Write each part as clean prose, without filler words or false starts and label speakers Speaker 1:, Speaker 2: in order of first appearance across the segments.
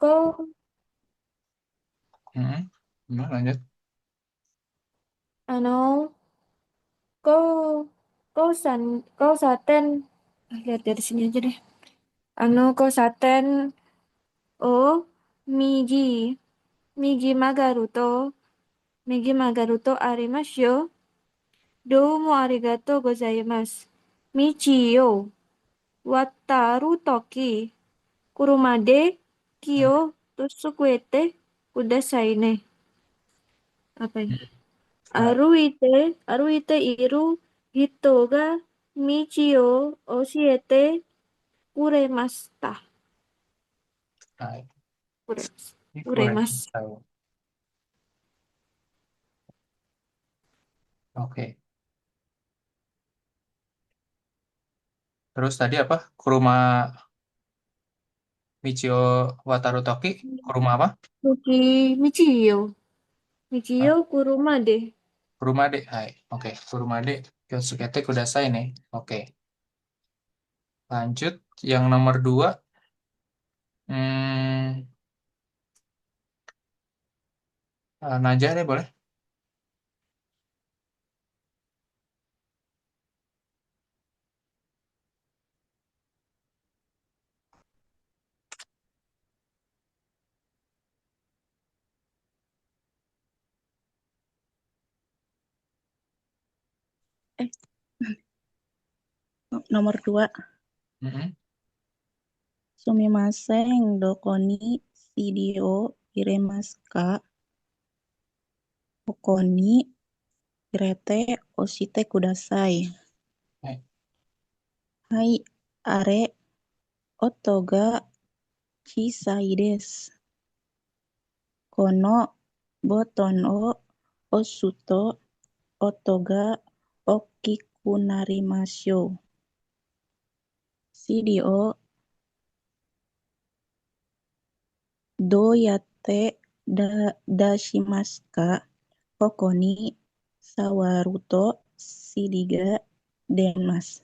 Speaker 1: Kau,
Speaker 2: Mm-mm. Nah, lanjut.
Speaker 1: anu, kau, kau saten. Lihat dari sini aja deh. Kau saten. Oh, migi, migi magaruto, migi magaruto arimasu yo. Domo arigato gozaimasu. Michi yo, wataru toki, kurumade,
Speaker 2: Mm.
Speaker 1: kyo, tsukuete, kudasai ne. Apa ini?
Speaker 2: Hai.
Speaker 1: Aruite iru hito ga michi o oshiete kuremashita.
Speaker 2: Hai.
Speaker 1: Kuremasu.
Speaker 2: Ini kurang
Speaker 1: Kuremasu.
Speaker 2: tahu. Oke. Terus tadi apa? Kuruma Michio Wataru Toki. Kuruma apa?
Speaker 1: Suki Michiyo.
Speaker 2: Ah,
Speaker 1: Michiyo Kurumade.
Speaker 2: Kurumade. Hai. Oke. Kurumade. Kyosukete Kudasai nih. Oke. Lanjut. Yang nomor dua. Hmm, Najah deh boleh.
Speaker 3: Eh, nomor 2.
Speaker 2: Mm-mm.
Speaker 3: Sumimasen, doko ni CD o iremasu ka? Koko ni irete oshite kudasai.
Speaker 2: Hai.
Speaker 3: Hai, are oto ga chisai desu. Kono boton o osu to oto ga okiku narimashou. CD o doyatte dashimasu ka? Koko ni sawaru to CD ga denmasu.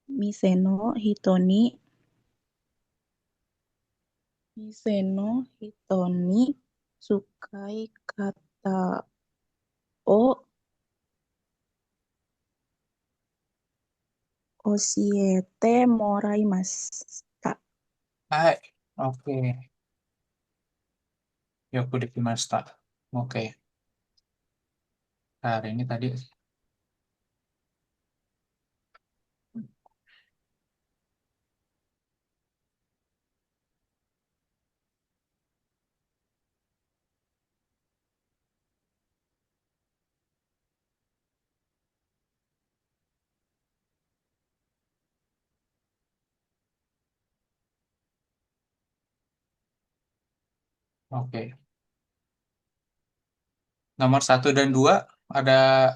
Speaker 3: Mise no hito ni mise no hito ni tsukai kata o oshiete moraimashita.
Speaker 2: Hai. Oke. Yoku Dekimasta. Oke. Nah, ini tadi. Oke. Nomor satu dan dua ada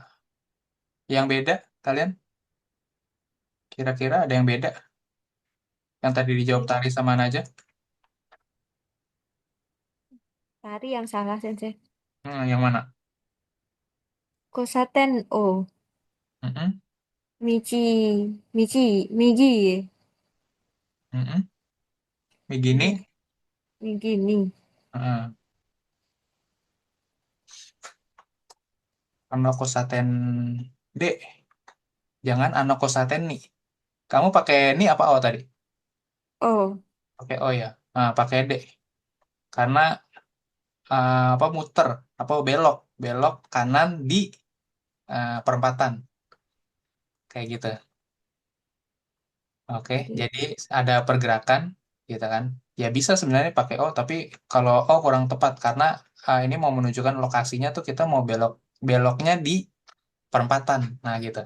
Speaker 2: yang beda kalian? Kira-kira ada yang beda? Yang tadi dijawab
Speaker 1: Jadi,
Speaker 2: Tari sama Najah?
Speaker 1: tari yang salah, Sensei.
Speaker 2: Yang mana?
Speaker 1: Kosaten o.
Speaker 2: Mm-mm.
Speaker 1: Migi.
Speaker 2: Mm-mm.
Speaker 1: Iya,
Speaker 2: Begini.
Speaker 1: migi ni.
Speaker 2: Heeh. Anokosaten D. Jangan anokosaten ni. Kamu pakai ni apa O tadi?
Speaker 1: Oh,
Speaker 2: Pakai O ya. Nah, pakai D. Karena apa muter, apa belok, belok kanan di perempatan kayak gitu. Oke,
Speaker 1: iya.
Speaker 2: jadi ada pergerakan gitu kan. Ya bisa sebenarnya pakai O, tapi kalau O kurang tepat karena ini mau menunjukkan lokasinya tuh kita mau belok beloknya di perempatan. Nah, gitu.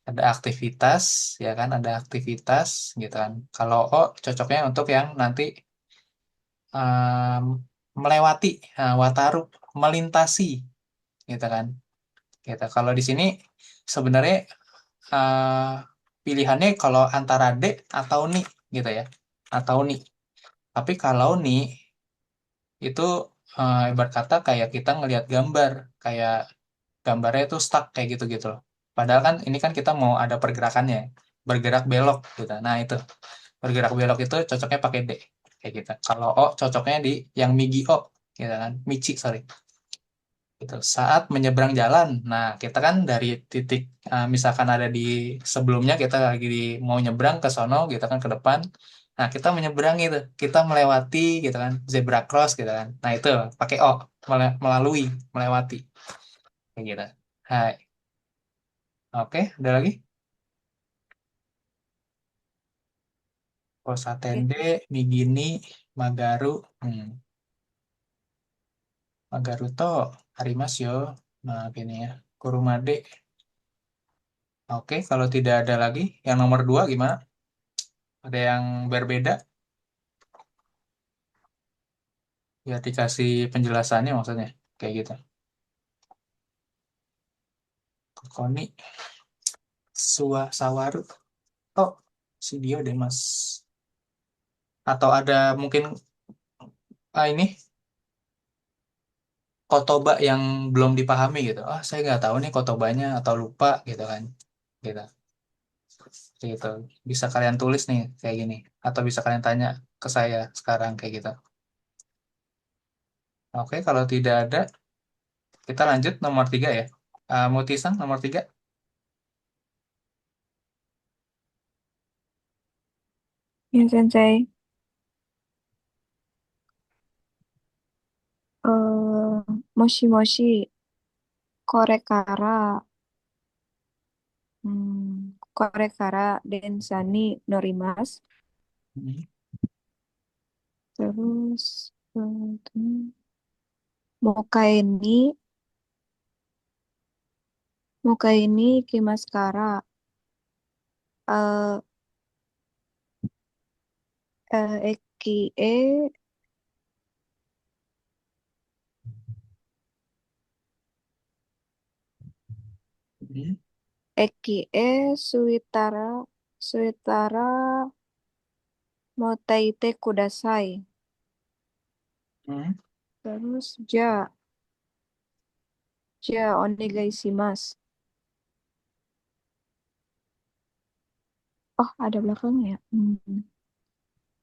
Speaker 2: Ada aktivitas ya kan, ada aktivitas gitu kan. Kalau O cocoknya untuk yang nanti em, melewati wataru, melintasi gitu kan. Gitu. Kalau di sini sebenarnya eh, pilihannya kalau antara D atau ni gitu ya. Atau ni. Tapi kalau ni itu ibarat kata kayak kita ngelihat gambar, kayak gambarnya itu stuck kayak gitu-gitu loh. Padahal kan ini kan kita mau ada pergerakannya, bergerak belok gitu. Nah, itu. Bergerak belok itu cocoknya pakai D. Kayak gitu. Kalau O cocoknya di yang Migi O. Gitu kan. Michi, sorry. Gitu. Saat menyeberang jalan. Nah, kita kan dari titik, misalkan ada di sebelumnya kita lagi mau nyebrang ke sono gitu kan ke depan. Nah, kita menyeberang itu. Kita melewati gitu kan. Zebra cross gitu kan. Nah, itu pakai O. Melalui, melewati. Kayak gitu. Hai. Oke, ada lagi?
Speaker 1: Oke.
Speaker 2: Kosatende, Migini, Magaru. Magaru to arimasu yo. Nah, gini ya. Kurumade. Oke, kalau tidak ada lagi, yang nomor dua gimana? Ada yang berbeda? Ya, dikasih penjelasannya maksudnya. Kayak gitu. Koni, Sawaru. Oh, si Dio deh, Mas. Atau ada mungkin ini kotoba yang belum dipahami gitu. Ah, saya nggak tahu nih kotobanya atau lupa gitu kan. Gitu. Seperti itu. Bisa kalian tulis nih kayak gini. Atau bisa kalian tanya ke saya sekarang kayak gitu. Oke, kalau tidak ada, kita lanjut nomor tiga ya. Mutisang nomor tiga.
Speaker 1: Ya, Sensei. Moshi Moshi, Korekara, Korekara, Densani, Norimas.
Speaker 2: Mhm.
Speaker 1: Terus, Mokaini, Mokaini, Kimaskara, eh Ekie,
Speaker 2: Mhm.
Speaker 1: Ekie, Suitara, Suitara, Motaite Kudasai.
Speaker 2: Mhm.
Speaker 1: Terus, Onegaishimasu. Oh, ada belakangnya ya.
Speaker 2: Mhm.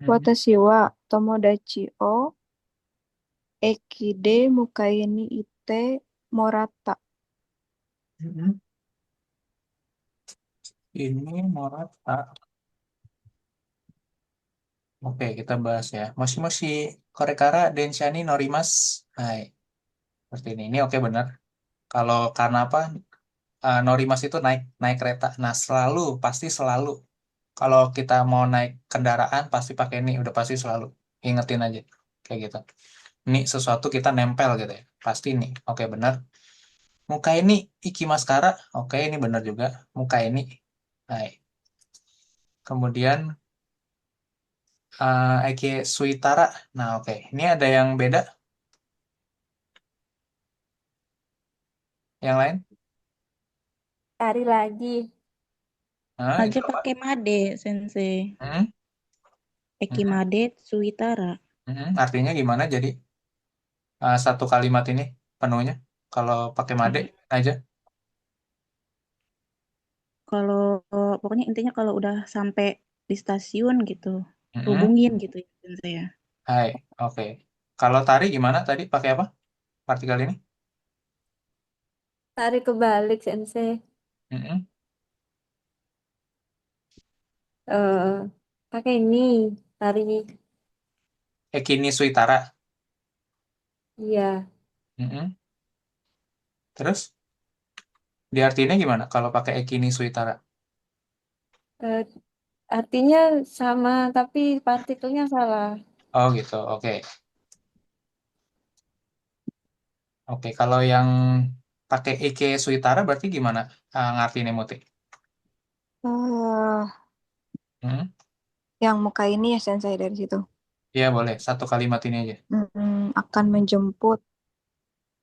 Speaker 1: Watashi wa Tomodachi o Ekide Mukai ni ite Morata.
Speaker 2: Mhm. Ini Morata. Oke, kita bahas ya. Moshi Moshi Korekara Denshani Norimas. Hai, seperti ini. Ini oke benar. Kalau karena apa? Norimas itu naik naik kereta. Nah, selalu pasti selalu. Kalau kita mau naik kendaraan pasti pakai ini. Udah pasti selalu. Ingetin aja. Kayak gitu. Ini sesuatu kita nempel gitu ya. Pasti ini. Oke, benar. Muka ini Iki Maskara. Oke, ini benar juga. Muka ini. Hai. Kemudian Eki Suitara. Nah, oke. Ini ada yang beda. Yang lain?
Speaker 1: Cari lagi.
Speaker 2: Nah, itu
Speaker 3: Aja
Speaker 2: apa?
Speaker 3: pakai made, Sensei.
Speaker 2: Hmm? Hmm?
Speaker 3: Ekimade Suitara.
Speaker 2: Artinya gimana? Jadi satu kalimat ini penuhnya. Kalau pakai made
Speaker 3: Hmm.
Speaker 2: aja.
Speaker 3: Kalau pokoknya intinya kalau udah sampai di stasiun gitu,
Speaker 2: Hmm?
Speaker 3: hubungin gitu ya Sensei ya.
Speaker 2: Hai, oke. Kalau tari gimana tadi? Pakai apa? Partikel ini?
Speaker 1: Tarik kebalik, Sensei.
Speaker 2: Hmm?
Speaker 1: eh Pakai ini. Tarik.
Speaker 2: Ekini Suitara.
Speaker 1: Iya.
Speaker 2: Hmm? Terus diartinya gimana? Kalau pakai Ekini Suitara?
Speaker 1: Eh, Artinya sama, tapi partikelnya salah.
Speaker 2: Oh gitu, oke. Oke, kalau yang pakai Eke Suitara berarti gimana? Ngartiinnya Muti?
Speaker 1: eh
Speaker 2: Hmm?
Speaker 1: yang muka ini ya Sensei dari situ.
Speaker 2: Iya boleh, satu kalimat ini aja.
Speaker 1: Akan menjemput.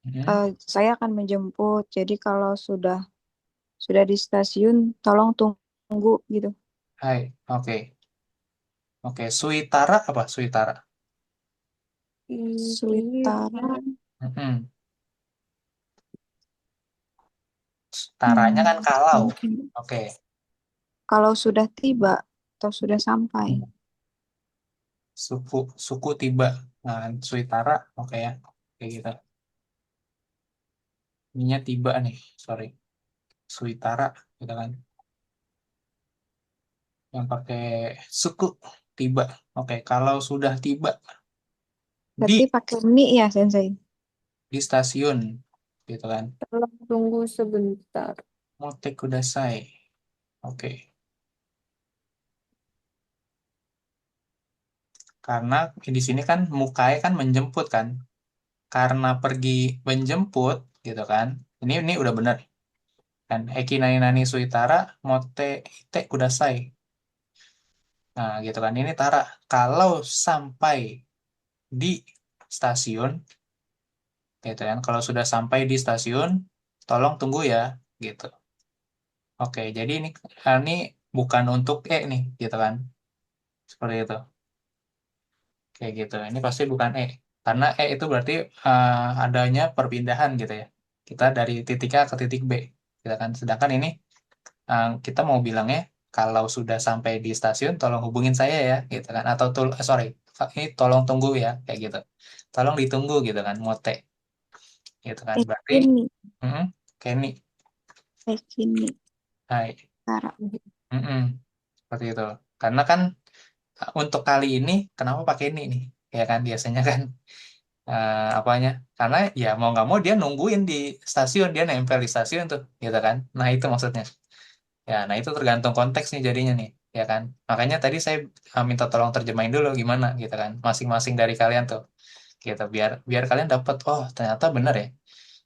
Speaker 2: Hmm?
Speaker 1: Saya akan menjemput. Jadi kalau sudah di stasiun, tolong tunggu gitu.
Speaker 2: Hai, oke. Oke, Suitara apa? Suitara.
Speaker 1: Suitara.
Speaker 2: Hmm. Taranya kan
Speaker 1: Hmm,
Speaker 2: kalau.
Speaker 1: mungkin
Speaker 2: Oke.
Speaker 1: kalau sudah tiba atau sudah sampai.
Speaker 2: suku suku tiba. Nah, Suitara, oke ya, kayak gitu. Ininya tiba nih, sorry, Suitara, gitu kan. Yang pakai suku tiba. Oke, kalau sudah tiba
Speaker 1: Berarti
Speaker 2: di
Speaker 1: pakai mi ya, Sensei?
Speaker 2: di stasiun, gitu kan.
Speaker 4: Tolong tunggu sebentar.
Speaker 2: Mote kudasai. Oke, karena di sini kan mukai kan menjemput kan. Karena pergi menjemput, gitu kan. Ini udah benar kan. Eki nani nani suitara mote ite kudasai. Nah, gitu kan. Ini Tara. Kalau sampai di stasiun, gitu kan. Kalau sudah sampai di stasiun, tolong tunggu ya, gitu. Oke, jadi ini bukan untuk nih, gitu kan. Seperti itu. Kayak gitu. Ini pasti bukan karena itu berarti adanya perpindahan gitu ya. Kita dari titik A ke titik B, gitu kan. Sedangkan ini kita mau bilangnya kalau sudah sampai di stasiun tolong hubungin saya ya gitu kan atau sorry, ini tolong tunggu ya kayak gitu, tolong ditunggu gitu kan, mote gitu kan, berarti
Speaker 1: Ekini,
Speaker 2: mm Kenny.
Speaker 1: ekini,
Speaker 2: Hai.
Speaker 1: Tara.
Speaker 2: Mm-mm. Seperti itu, karena kan untuk kali ini kenapa pakai ini nih ya kan, biasanya kan apanya, karena ya mau nggak mau dia nungguin di stasiun, dia nempel di stasiun tuh gitu kan, nah itu maksudnya. Ya, nah itu tergantung konteks nih jadinya nih, ya kan? Makanya tadi saya minta tolong terjemahin dulu gimana gitu kan, masing-masing dari kalian tuh, gitu. Biar biar kalian dapat, oh ternyata bener ya.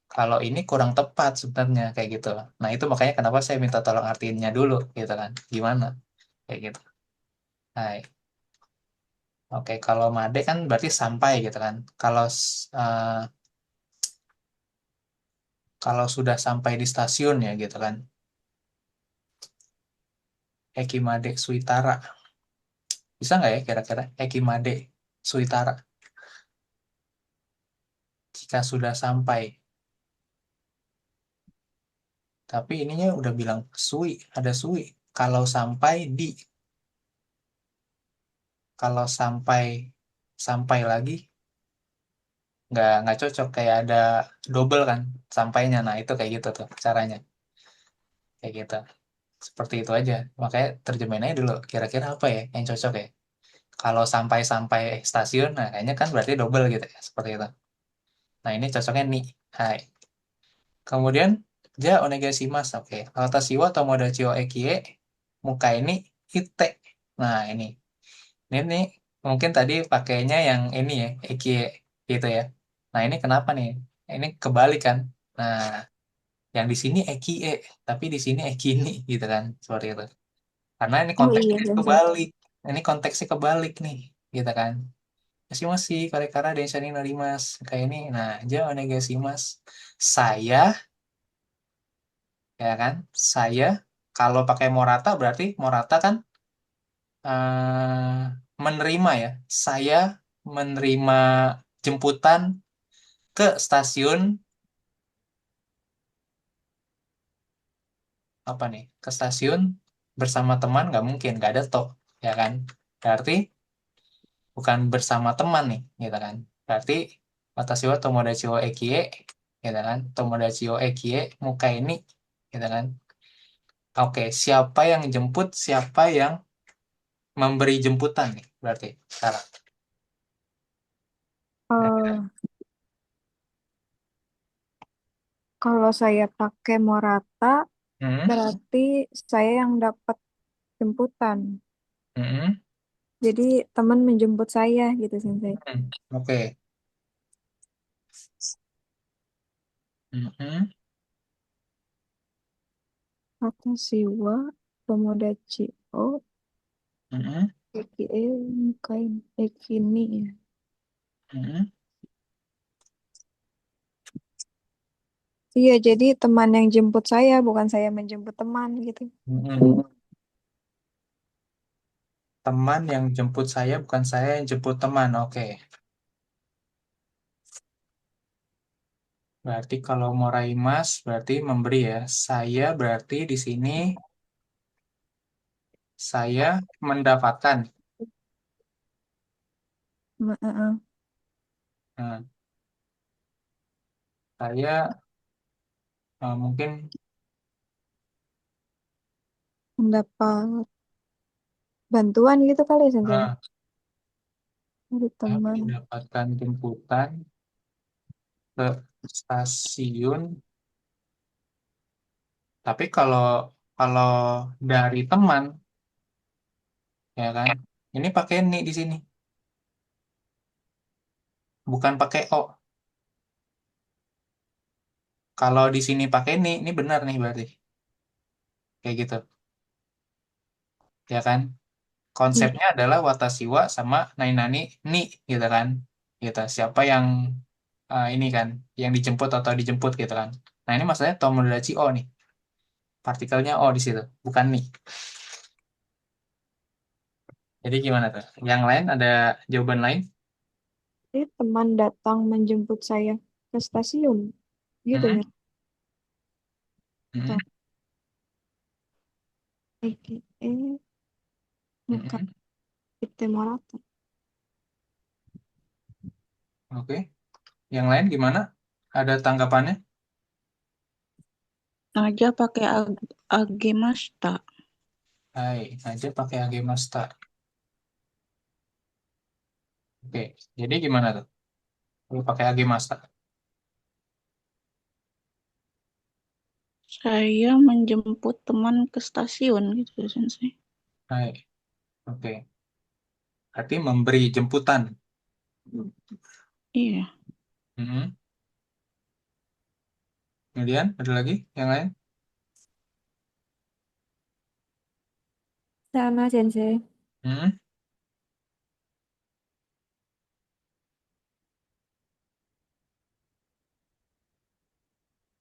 Speaker 2: Kalau ini kurang tepat sebenarnya kayak gitu. Nah itu makanya kenapa saya minta tolong artiinnya dulu, gitu kan? Gimana? Kayak gitu. Hai. Oke, kalau Made kan berarti sampai gitu kan. Kalau sudah sampai di stasiun ya gitu kan. Ekimade Suitara. Bisa nggak ya kira-kira Ekimade Suitara jika sudah sampai. Tapi ininya udah bilang sui, ada sui. Kalau sampai di, kalau sampai sampai lagi nggak cocok, kayak ada double kan sampainya. Nah itu kayak gitu tuh caranya, kayak gitu. Seperti itu aja. Makanya terjemahin aja dulu. Kira-kira apa ya yang cocok ya? Kalau sampai-sampai stasiun, nah kayaknya kan berarti double gitu ya. Seperti itu. Nah ini cocoknya nih. Hai. Kemudian ja onegaishimasu. Oke. Watashi wa tomodachi o ekie muka ini ite. Nah ini mungkin tadi pakainya yang ini ya, ekie gitu ya. Nah ini kenapa nih? Ini kebalik kan? Nah yang di sini ekie, tapi di sini ekini gitu kan, seperti itu. Karena ini
Speaker 1: Oh iya,
Speaker 2: konteksnya
Speaker 1: Sensei.
Speaker 2: kebalik. Ini konteksnya kebalik nih, gitu kan? Masih masih karekara densha ni narimasu kayak ini. Nah, ja onegaishimasu. Saya, ya kan? Saya kalau pakai morata berarti morata kan menerima ya. Saya menerima jemputan ke stasiun apa nih? Ke stasiun bersama teman nggak mungkin, nggak ada toh, ya kan? Berarti bukan bersama teman nih, gitu kan? Berarti watashi wa tomodachi wo ekie, gitu kan? Tomodachi wo ekie muka ini, gitu kan? Oke, siapa yang jemput, siapa yang memberi jemputan nih? Berarti sekarang.
Speaker 1: Eh, kalau saya pakai Morata,
Speaker 2: Hmm,
Speaker 1: berarti saya yang dapat jemputan.
Speaker 2: hmm,
Speaker 1: Jadi teman menjemput saya gitu, Sensei.
Speaker 2: Oke. Hmm,
Speaker 1: Watashi wa Tomodachi o
Speaker 2: hmm,
Speaker 1: aka Mukai Ekini ya.
Speaker 2: hmm,
Speaker 1: Iya, jadi teman yang jemput saya, bukan saya menjemput teman gitu.
Speaker 2: hmm. Teman yang jemput saya, bukan saya yang jemput teman. Oke. Berarti kalau moraimas berarti memberi ya. Saya berarti di sini saya mendapatkan.
Speaker 1: Heeh.
Speaker 2: Nah, saya mungkin
Speaker 1: Mendapat bantuan gitu kali ya, Sensei.
Speaker 2: ah,
Speaker 1: Dari teman.
Speaker 2: mendapatkan jemputan ke stasiun. Tapi kalau kalau dari teman, ya kan, ini pakai ni di sini, bukan pakai o. Kalau di sini pakai ni, ini benar nih berarti, kayak gitu, ya kan?
Speaker 1: Iya.
Speaker 2: Konsepnya adalah watashi wa sama nainani ni, gitu kan? Gitu. Siapa yang ini kan, yang dijemput atau dijemput gitu kan? Nah ini maksudnya tomodachi o nih, partikelnya o di situ, bukan ni. Jadi gimana tuh? Yang lain ada jawaban lain?
Speaker 1: Jadi teman datang menjemput saya ke stasiun. Gitu ya.
Speaker 2: Mm-mm, mm-mm,
Speaker 1: AKA muka
Speaker 2: mm-mm.
Speaker 1: kita Morata.
Speaker 2: Oke. Yang lain gimana? Ada tanggapannya?
Speaker 3: Aja pakai agemashita.
Speaker 2: Hai, aja pakai agemasta. Oke, jadi gimana tuh? Kalau pakai agemasta.
Speaker 3: Saya menjemput teman ke stasiun gitu, Sensei.
Speaker 2: Hai, oke. Berarti memberi jemputan.
Speaker 3: Iya.
Speaker 2: Mm-mm. Kemudian ada lagi yang lain?
Speaker 4: Sama Sensei.
Speaker 2: Mm-mm.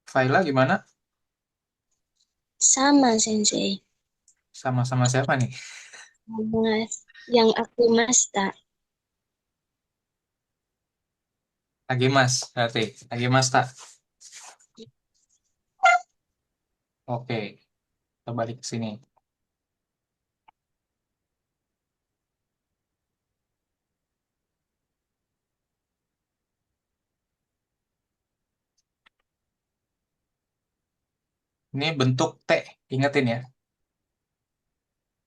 Speaker 2: Faila gimana?
Speaker 5: Sama, Sensei.
Speaker 2: Sama-sama siapa nih?
Speaker 5: Sama yang aku masta.
Speaker 2: Agemas, berarti. Agemasta. Oke, kita balik ke sini. Ini bentuk T, ingetin ya.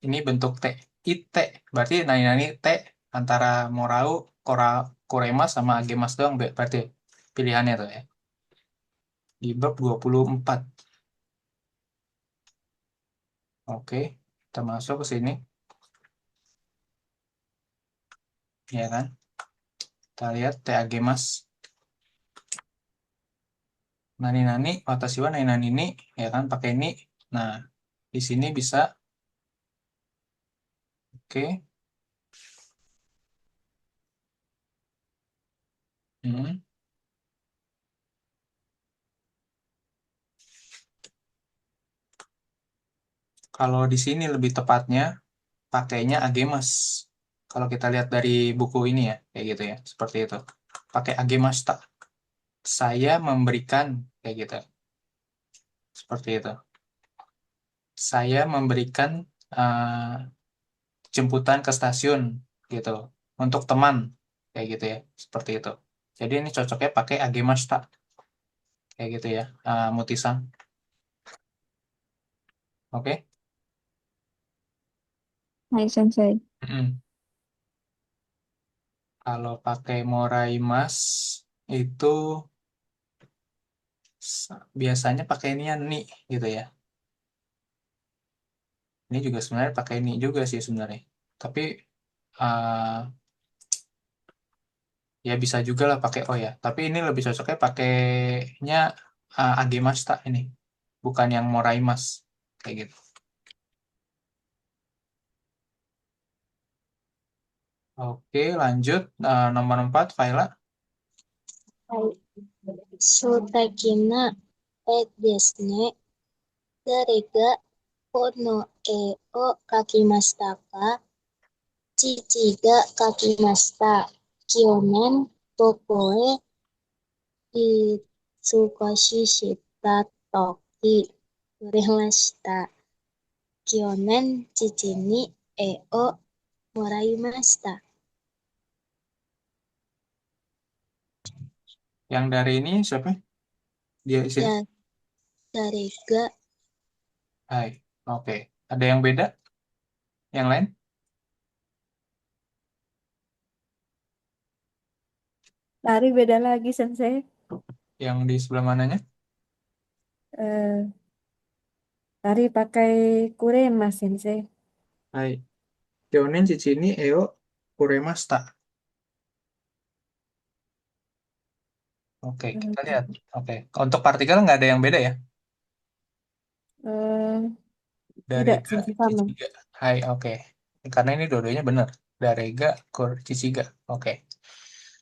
Speaker 2: Ini bentuk T. IT, berarti nani-nani T antara Morau, Kuremas sama Agemas doang, berarti pilihannya tuh ya. Di bab 24. Oke, kita masuk ke sini, ya kan? Kita lihat TAG Mas. Nani-nani, watashi wa nani-nani ni, ya kan? Pakai ini. Nah, di sini bisa, oke. Hmm. Kalau di sini lebih tepatnya, pakainya agemas. Kalau kita lihat dari buku ini ya, kayak gitu ya, seperti itu. Pakai agemasta. Saya memberikan, kayak gitu. Seperti itu. Saya memberikan jemputan ke stasiun gitu untuk teman kayak gitu ya, seperti itu. Jadi ini cocoknya pakai agemashita kayak gitu ya, Mutisang. Oke.
Speaker 1: Hai Sensei.
Speaker 2: Mm-mm. Kalau pakai moraimas itu biasanya pakai ini ya ni gitu ya. Ini juga sebenarnya pakai ni juga sih sebenarnya. Tapi uh, ya bisa juga lah pakai o ya. Tapi ini lebih cocoknya pakainya agemashita ini, bukan yang moraimas kayak gitu. Oke, lanjut. Nomor 4, Faila.
Speaker 5: はい。初的な絵ですね。誰がこの絵を描きましたか？父が描きました。去年どこへ少しした時売れました。去年父に絵をもらいました。
Speaker 2: Yang dari ini siapa? Dia di sini.
Speaker 5: Da, Darega,
Speaker 2: Hai. Oke. Ada yang beda? Yang lain?
Speaker 4: Tari beda lagi, Sensei.
Speaker 2: Yang di sebelah mananya?
Speaker 4: Eh, tari pakai kurema, Sensei.
Speaker 2: Hai. Kyonen, Chichini, Eo, Kuremasta. Oke, kita
Speaker 4: Hmm.
Speaker 2: lihat. Oke. Untuk partikel nggak ada yang beda ya?
Speaker 4: Eh, tidak,
Speaker 2: Darega,
Speaker 4: Sensei sama.
Speaker 2: Chichiga. Hai, oke. Karena ini dua-duanya benar. Darega, Chichiga. Oke.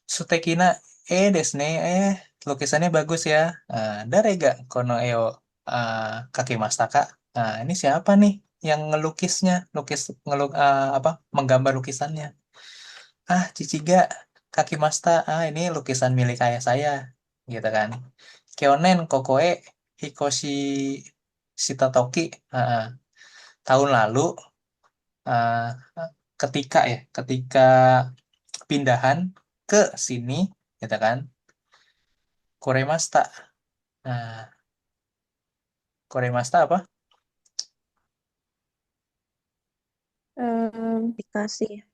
Speaker 2: Sutekina, desu ne. Lukisannya bagus ya. Darega, kono eo kakimashita ka. Ini siapa nih yang ngelukisnya? Apa? Menggambar lukisannya. Chichiga, kakimashita. Ini lukisan milik ayah saya. Gitu kan. Kyonen, kokoe, Hikoshi Shitatoki. Tahun lalu, eh, ketika pindahan ke sini, gitu kan, Koremasta. Nah, Koremasta apa?
Speaker 4: Eh,
Speaker 3: Dikasih.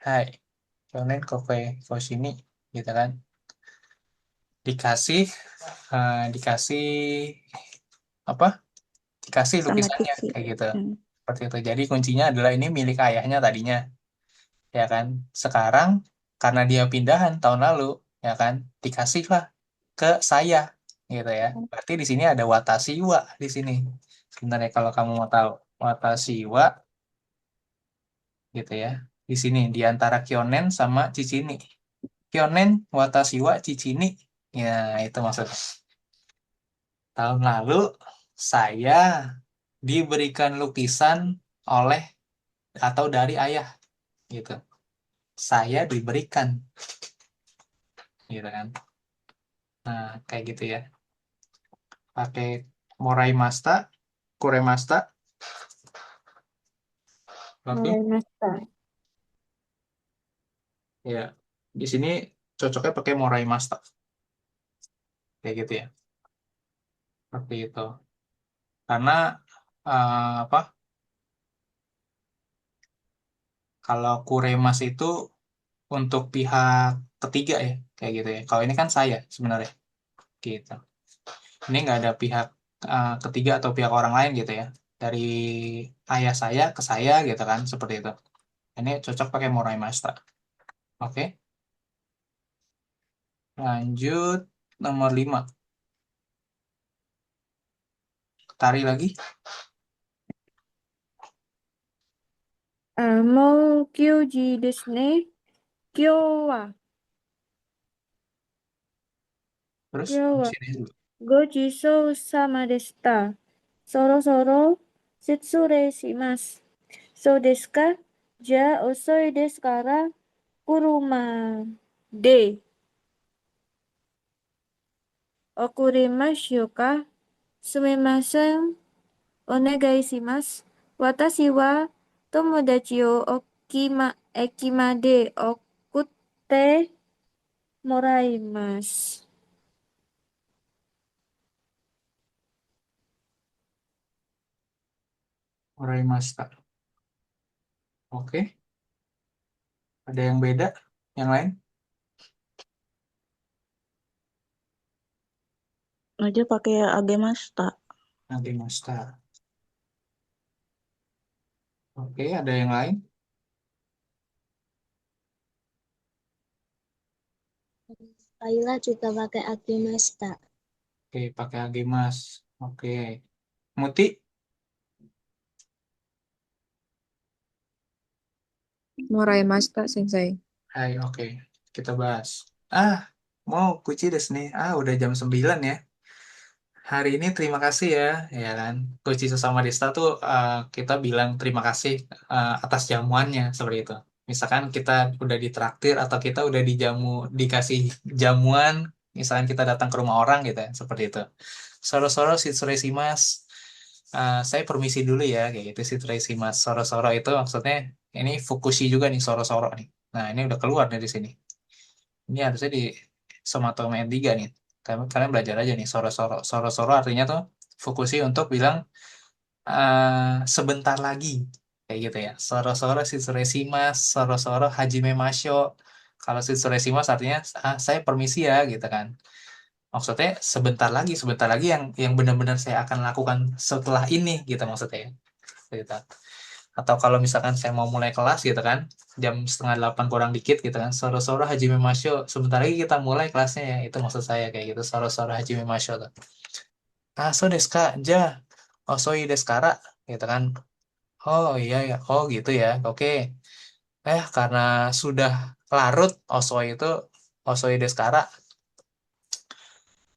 Speaker 2: Hai, Kyonen koke sini, gitu kan. Dikasih, dikasih apa? Dikasih
Speaker 3: Sama
Speaker 2: lukisannya
Speaker 3: Cici.
Speaker 2: kayak gitu.
Speaker 3: Hmm.
Speaker 2: Seperti itu. Jadi kuncinya adalah ini milik ayahnya tadinya, ya kan. Sekarang karena dia pindahan tahun lalu, ya kan, dikasihlah ke saya, gitu ya. Berarti di sini ada Watashiwa di sini. Sebenarnya kalau kamu mau tahu, Watashiwa, gitu ya. Di sini di antara Kyonen sama Chichini. Kyonen, Watashiwa, Chichini. Ya, itu maksudnya. Tahun lalu saya diberikan lukisan oleh atau dari ayah, gitu. Saya diberikan, gitu kan. Nah, kayak gitu ya. Pakai Moraimasta, Kuremasta, oke.
Speaker 4: Moraimashita.
Speaker 2: Ya, di sini cocoknya pakai Moraimasta, kayak gitu ya. Seperti itu. Karena apa? Kalau Kuremas itu untuk pihak ketiga ya, kayak gitu ya. Kalau ini kan saya sebenarnya, gitu. Ini nggak ada pihak ketiga atau pihak orang lain gitu ya. Dari ayah saya ke saya gitu kan, seperti itu. Ini cocok pakai Moraimasta. Oke, lanjut nomor 5. Tari lagi.
Speaker 4: Mau kyuji desu ne. Kyo wa.
Speaker 2: Terus
Speaker 4: Kyo
Speaker 2: di
Speaker 4: wa
Speaker 2: sini dulu.
Speaker 4: gojisou sama deshita. Soro soro setsurei shimasu. So desu ka? Ja osoi desu kara kuruma de okurimasu yo ka? Sumimasen, onegai shimasu. Watashi wa tomodachi o eki made okutte moraimasu.
Speaker 2: Moraimasta. Oke, ada yang beda? Yang lain?
Speaker 3: Aja pakai Agemasta.
Speaker 2: Agemasta. Oke, ada yang lain?
Speaker 5: Kaila juga pakai Akimasta.
Speaker 2: Oke, pakai Agemas. Oke. Muti?
Speaker 1: Moraimashita, Sensei.
Speaker 2: Hai, oke. Kita bahas. Ah, mau kuci des nih. Udah jam 9 ya. Hari ini terima kasih ya, ya kan. Coach sesama Desta tuh kita bilang terima kasih atas jamuannya seperti itu. Misalkan kita udah ditraktir atau kita udah dikasih jamuan, misalkan kita datang ke rumah orang gitu ya, seperti itu. Soro-soro sitsure shimasu. Saya permisi dulu ya, kayak gitu sitsure shimasu. Soro-soro itu maksudnya ini fukushi juga nih soro-soro nih. Nah, ini udah keluar dari sini. Ini harusnya Somatome N3 nih. Kalian belajar aja nih soro-soro. Soro-soro artinya tuh fokusi untuk bilang sebentar lagi kayak gitu ya. Soro-soro shitsuresimas, soro-soro hajime masho. Kalau shitsuresimas artinya saya permisi ya gitu kan. Maksudnya sebentar lagi yang benar-benar saya akan lakukan setelah ini gitu maksudnya ya. Gitu. Atau kalau misalkan saya mau mulai kelas gitu kan, jam setengah 8 kurang dikit gitu kan, soro-soro hajime masho, sebentar lagi kita mulai kelasnya ya, itu maksud saya kayak gitu, soro-soro hajime masho tuh. So desu ka, ja, osoi desu kara, gitu kan. Oh iya ya, oh gitu ya, oke. Karena sudah larut, osoi desu kara,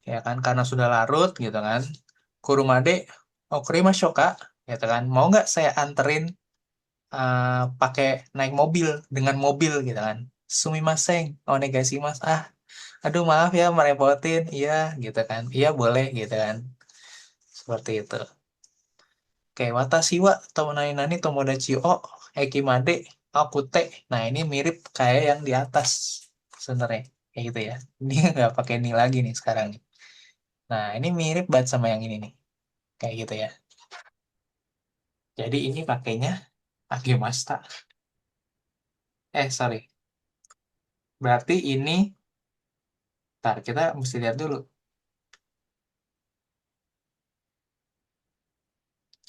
Speaker 2: ya kan, karena sudah larut gitu kan. Kurumade, okurimasho ka, gitu kan. Mau nggak saya anterin pakai naik mobil dengan mobil gitu kan. Sumimasen, onegaishimasu. Aduh maaf ya merepotin. Iya gitu kan. Iya boleh gitu kan. Seperti itu. Oke, watashi wa nani tomodachi o ekimade akute. Nah, ini mirip kayak yang di atas sebenarnya. Kayak gitu ya. Ini nggak pakai ni lagi nih sekarang nih. Nah, ini mirip banget sama yang ini nih. Kayak gitu ya. Jadi ini pakainya agemashita. Sorry. Berarti ini, ntar kita mesti lihat dulu.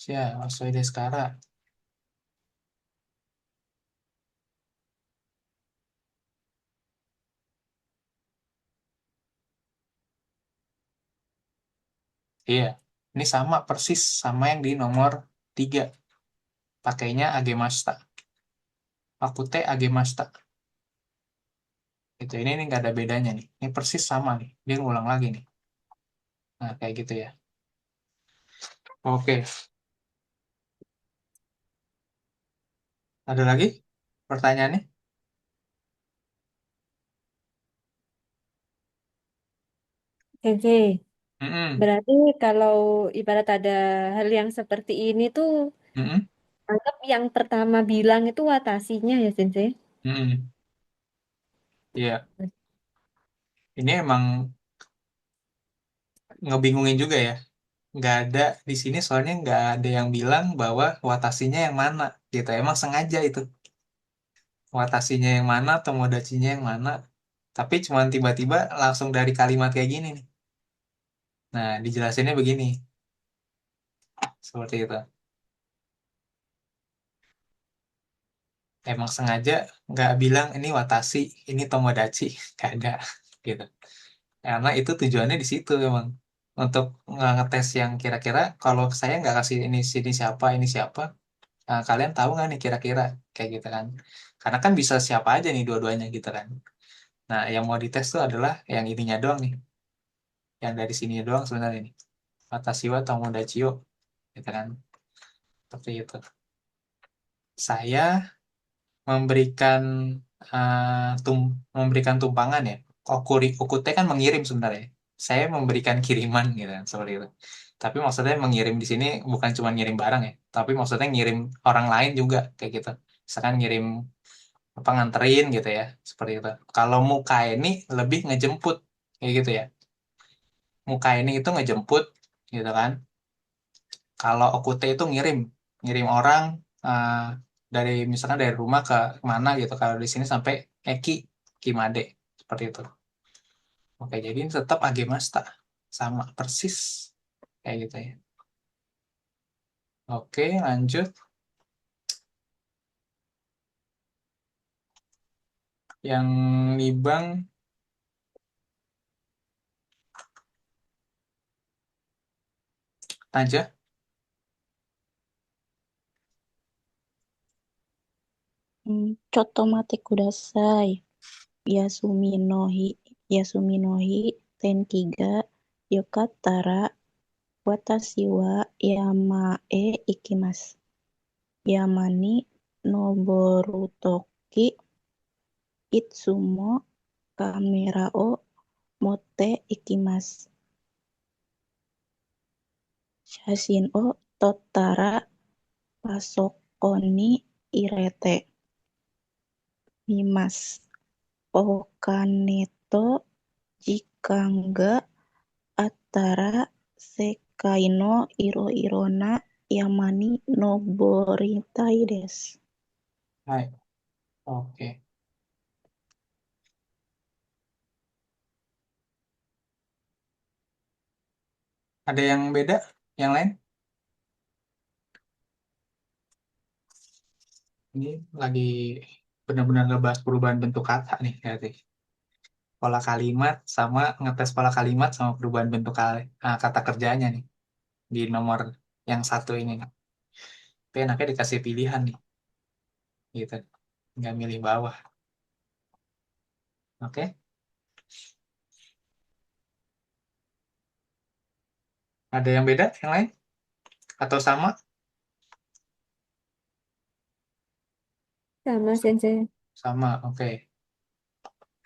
Speaker 2: Ya, Osoi desu kara. Iya, ini sama persis sama yang di nomor 3. Pakainya agemashita. Akute agemashita. Itu ini nggak ada bedanya nih. Ini persis sama nih. Dia ngulang lagi nih. Nah, kayak gitu ya. Oke, ada lagi pertanyaannya?
Speaker 4: Sensei,
Speaker 2: Mm-mm,
Speaker 4: berarti kalau ibarat ada hal yang seperti ini tuh,
Speaker 2: mm-mm,
Speaker 4: anggap yang pertama bilang itu watasinya ya, Sensei?
Speaker 2: mm-mm. Iya, ini emang ngebingungin juga ya. Nggak ada di sini soalnya nggak ada yang bilang bahwa watasinya yang mana gitu. Emang sengaja itu. Watasinya yang mana, tomodachinya yang mana. Tapi cuma tiba-tiba langsung dari kalimat kayak gini nih. Nah, dijelasinnya begini. Seperti itu. Emang sengaja nggak bilang ini watashi, ini tomodachi. Nggak ada. Gitu. Karena itu tujuannya di situ memang. Untuk ngetes yang kira-kira kalau saya nggak kasih ini ini siapa, kalian tahu nggak nih kira-kira kayak gitu kan? Karena kan bisa siapa aja nih dua-duanya gitu kan. Nah, yang mau dites tuh adalah yang ininya doang nih, yang dari sini doang sebenarnya nih. Watashi wa tomodachi yo, gitu kan? Seperti itu. Saya memberikan memberikan tumpangan ya. Okute kan mengirim sebenarnya. Saya memberikan kiriman gitu kan, seperti itu. Tapi maksudnya mengirim di sini bukan cuma ngirim barang ya, tapi maksudnya ngirim orang lain juga kayak gitu. Misalkan ngirim apa nganterin gitu ya, seperti itu. Kalau muka ini lebih ngejemput kayak gitu ya. Muka ini itu ngejemput gitu kan. Kalau Okute itu ngirim, ngirim orang eh, dari misalkan dari rumah ke mana gitu. Kalau di sini sampai Eki, Kimade seperti itu. Oke, jadi ini tetap Agemasta sama persis kayak gitu ya. Oke, lanjut. Yang Libang aja.
Speaker 3: Chotomate kudasai. Yasumi no hi. Yasumi no hi. Ten 3. Yokattara. Watashi wa yamae ikimasu. Yamani noborutoki. Itsumo kamera o motte ikimasu. Shashin o tottara pasokon ni irete. Mimasu. O kaneto Jika enggak, Atara sekai no iro-irona yamani no boritai desu.
Speaker 2: Hai. Oke. Ada yang beda? Yang lain? Ini lagi benar-benar ngebahas perubahan bentuk kata nih, berarti. Pola kalimat sama ngetes pola kalimat sama perubahan bentuk kata kerjanya nih di nomor yang satu ini nih. Tapi enaknya dikasih pilihan nih, gitu. Nggak milih bawah. Oke? Ada yang beda? Yang lain? Atau sama?
Speaker 4: Sama, Sensei.
Speaker 2: Sama, oke.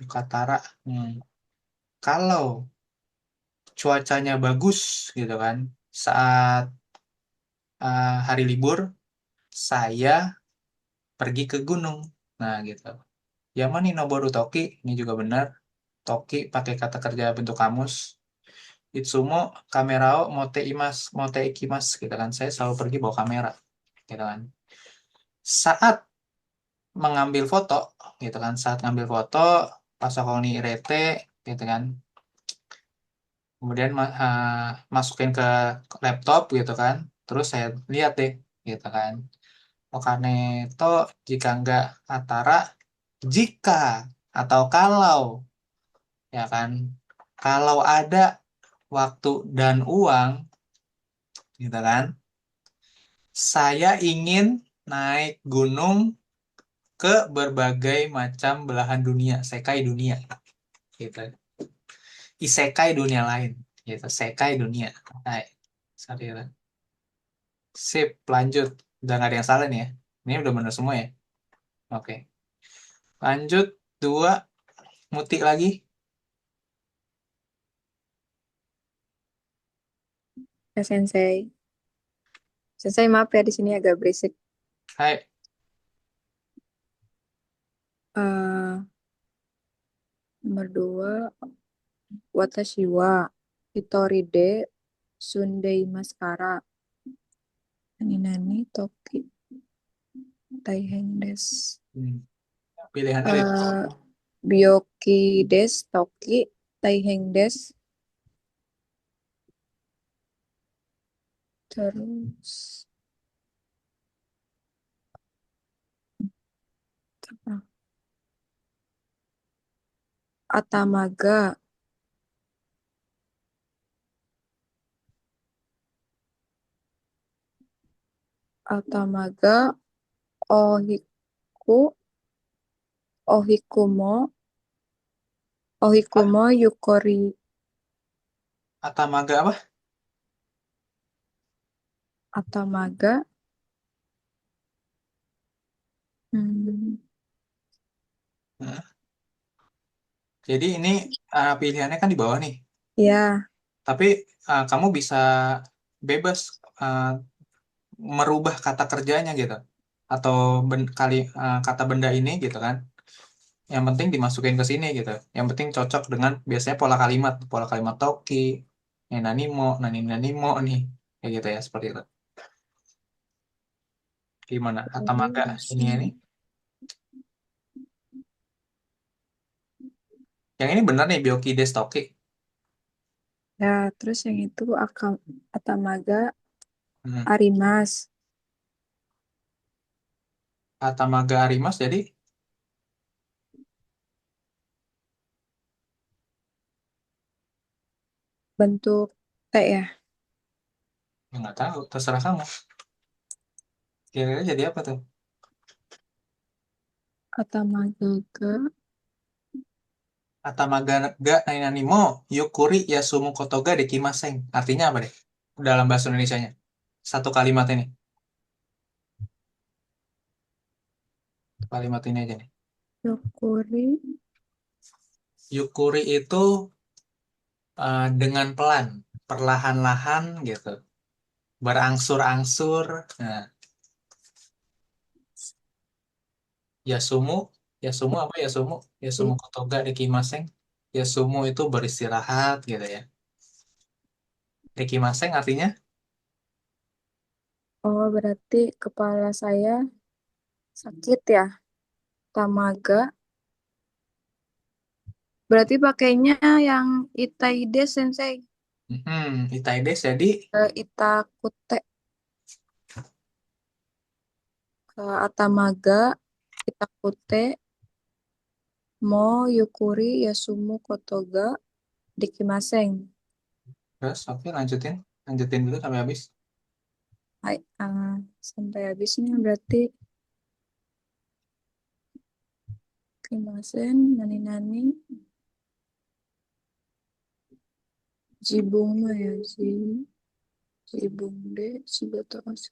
Speaker 2: Katara. Kalau cuacanya bagus, gitu kan, saat hari libur, saya pergi ke gunung. Nah, gitu. Yamani Noboru Toki, ini juga benar. Toki pakai kata kerja bentuk kamus. Itsumo kamerao mote ikimasu gitu kan. Saya selalu pergi bawa kamera gitu kan. Saat mengambil foto gitu kan, saat ngambil foto pasokoni irete gitu kan. Kemudian masukin ke laptop gitu kan. Terus saya lihat deh gitu kan. Okane to jika enggak Atara jika atau kalau ya kan, kalau ada waktu dan uang gitu kan, saya ingin naik gunung ke berbagai macam belahan dunia, sekai dunia gitu, isekai dunia lain gitu, sekai dunia. Hai, sorry lah. Sip, lanjut. Udah nggak ada yang salah nih ya, ini udah bener semua ya. Oke, lanjut. Dua, Muti lagi.
Speaker 1: Ya, Sensei. Sensei, maaf ya di sini agak berisik.
Speaker 2: Hai.
Speaker 1: Eh, nomor 2, watashi wa hitori de sundeimasu kara. Nani toki taihen desu.
Speaker 2: Pilihannya di
Speaker 1: Byoki desu toki taihen desu. Terus apa? Atamaga Atamaga ohiku ohikumo ohikumo yukori
Speaker 2: Atamaga apa?
Speaker 1: Atamaga hmm,
Speaker 2: Nah, jadi ini pilihannya kan di bawah nih.
Speaker 1: ya
Speaker 2: Tapi kamu bisa bebas merubah kata kerjanya gitu. Atau kata benda ini gitu kan. Yang penting dimasukin ke sini gitu. Yang penting cocok dengan biasanya pola kalimat toki, nanimo nih. Kayak gitu ya, seperti itu. Gimana? Atamaga ini. Yang ini benar nih, Byoki des toki.
Speaker 1: ya terus yang itu Atamaga
Speaker 2: Hmm.
Speaker 1: arimas
Speaker 2: Atamaga arimas jadi
Speaker 1: bentuk T ya.
Speaker 2: ya nggak tahu, terserah kamu. Kira-kira jadi apa tuh?
Speaker 1: Atamaga ga
Speaker 2: Atamaga ga nainanimo yukuri yasumu kotoga dekimaseng. Artinya apa deh? Dalam bahasa Indonesianya. Satu kalimat ini. Kalimat ini aja nih.
Speaker 1: yukuri
Speaker 2: Yukuri itu dengan pelan, perlahan-lahan gitu. Berangsur-angsur. Nah, Yasumu, Yasumu apa Yasumu? Yasumu kotoga dekimaseng. Ya sumu itu beristirahat gitu ya. Dekimaseng artinya?
Speaker 1: Oh, berarti kepala saya sakit ya. Tamaga. Berarti pakainya yang Itaide Sensei.
Speaker 2: Itaides jadi
Speaker 1: Itakute ke Atamaga. Itakute. Mo Yukuri Yasumu Kotoga. Dikimaseng.
Speaker 2: terus oke lanjutin. Lanjutin dulu sampai habis.
Speaker 1: Hai, sampai habisnya berarti Kimasen, Nani-nani, Jibung mah ya, Jibung de, Shigoto Osu.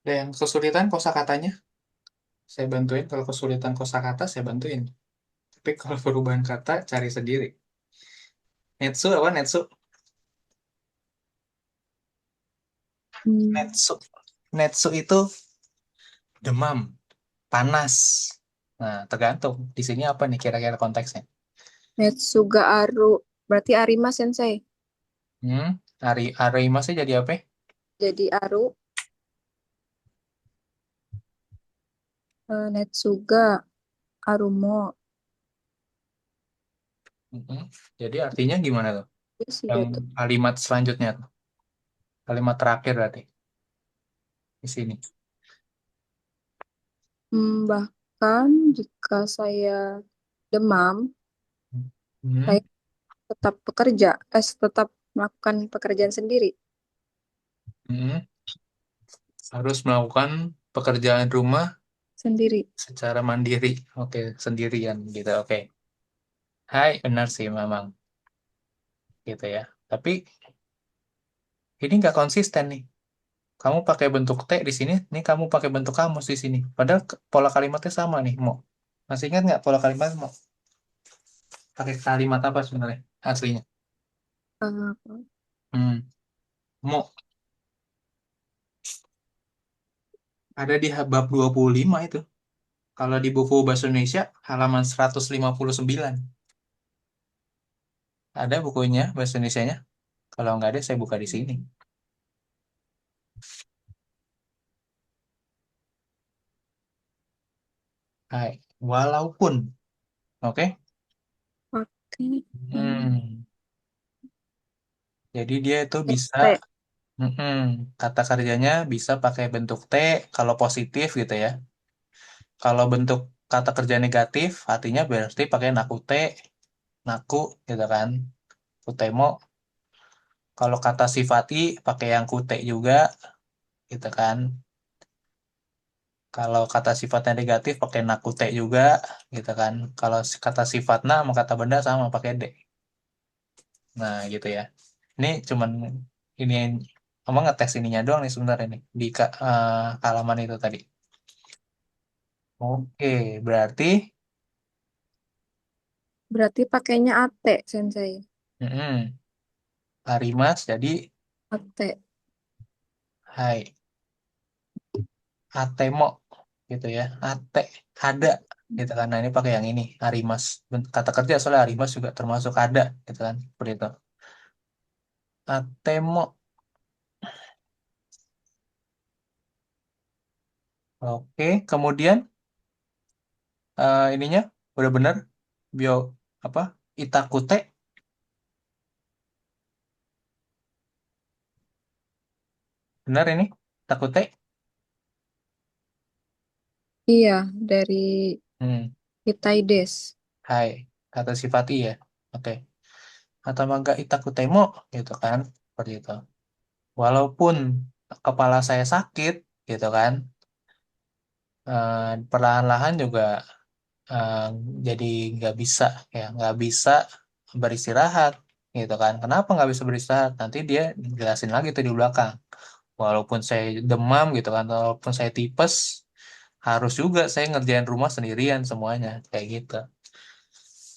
Speaker 2: Dan yang kesulitan kosakatanya saya bantuin. Kalau kesulitan kosakata saya bantuin. Tapi kalau perubahan kata cari sendiri. Netsu apa netsu?
Speaker 1: Hmm,
Speaker 2: Netsu. Netsu itu demam, panas. Nah, tergantung. Di sini apa nih kira-kira konteksnya?
Speaker 1: Netsuga Aru, berarti Arima Sensei.
Speaker 2: Hmm, Arimasnya jadi apa?
Speaker 1: Jadi Aru, Netsuga Arumo.
Speaker 2: Mm-mm. Jadi artinya gimana tuh?
Speaker 1: Itu
Speaker 2: Yang
Speaker 1: Shigoto.
Speaker 2: kalimat selanjutnya tuh. Kalimat terakhir berarti di sini.
Speaker 1: Bahkan jika saya demam,
Speaker 2: Hmm,
Speaker 1: saya tetap bekerja, tetap melakukan pekerjaan sendiri,
Speaker 2: hmm. Harus melakukan pekerjaan rumah
Speaker 1: sendiri.
Speaker 2: secara mandiri. Oke, sendirian gitu. Oke. Hai, benar sih memang gitu ya. Tapi ini nggak konsisten nih. Kamu pakai bentuk T di sini, nih kamu pakai bentuk kamus di sini. Padahal pola kalimatnya sama nih, mau. Masih ingat nggak pola kalimat mau? Pakai kalimat apa sebenarnya aslinya?
Speaker 1: Eh,
Speaker 2: Hmm, mau ada di bab 25 itu. Kalau di buku Bahasa Indonesia halaman 159. Ada bukunya Bahasa Indonesianya? Kalau nggak ada, saya buka di sini. Hai, walaupun, oke?
Speaker 1: pakai
Speaker 2: Hmm, jadi dia itu bisa,
Speaker 1: T.
Speaker 2: mm-mm, kata kerjanya bisa pakai bentuk T kalau positif gitu ya. Kalau bentuk kata kerja negatif, artinya berarti pakai nakute, naku gitu kan. Kutemo. Kalau kata sifati pakai yang kute juga gitu kan. Kalau kata sifatnya negatif pakai nakute juga gitu kan. Kalau kata sifatna sama kata benda sama pakai de. Nah, gitu ya. Ini cuman ini emang ngetes ininya doang nih sebenarnya nih di halaman itu tadi. Oke, berarti
Speaker 1: Berarti pakainya AT, Sensei.
Speaker 2: mm-mm, Harimas jadi
Speaker 1: AT.
Speaker 2: hai atemo gitu ya. Ate ada gitu kan. Nah, ini pakai yang ini Harimas. Kata kerja soalnya Harimas juga termasuk ada gitu kan. Seperti itu. Atemo. Oke, kemudian ininya udah bener bio apa Itakute benar ini Itakute.
Speaker 1: Iya, dari
Speaker 2: Hmm,
Speaker 1: Hitaides.
Speaker 2: hai kata sifati ya. Oke. Atau mangga Itakutemo gitu kan. Seperti itu. Walaupun kepala saya sakit gitu kan, perlahan-lahan juga eh, jadi nggak bisa ya nggak bisa beristirahat gitu kan. Kenapa nggak bisa beristirahat? Nanti dia jelasin lagi tuh di belakang. Walaupun saya demam gitu kan, walaupun saya tipes, harus juga saya ngerjain rumah sendirian semuanya kayak gitu.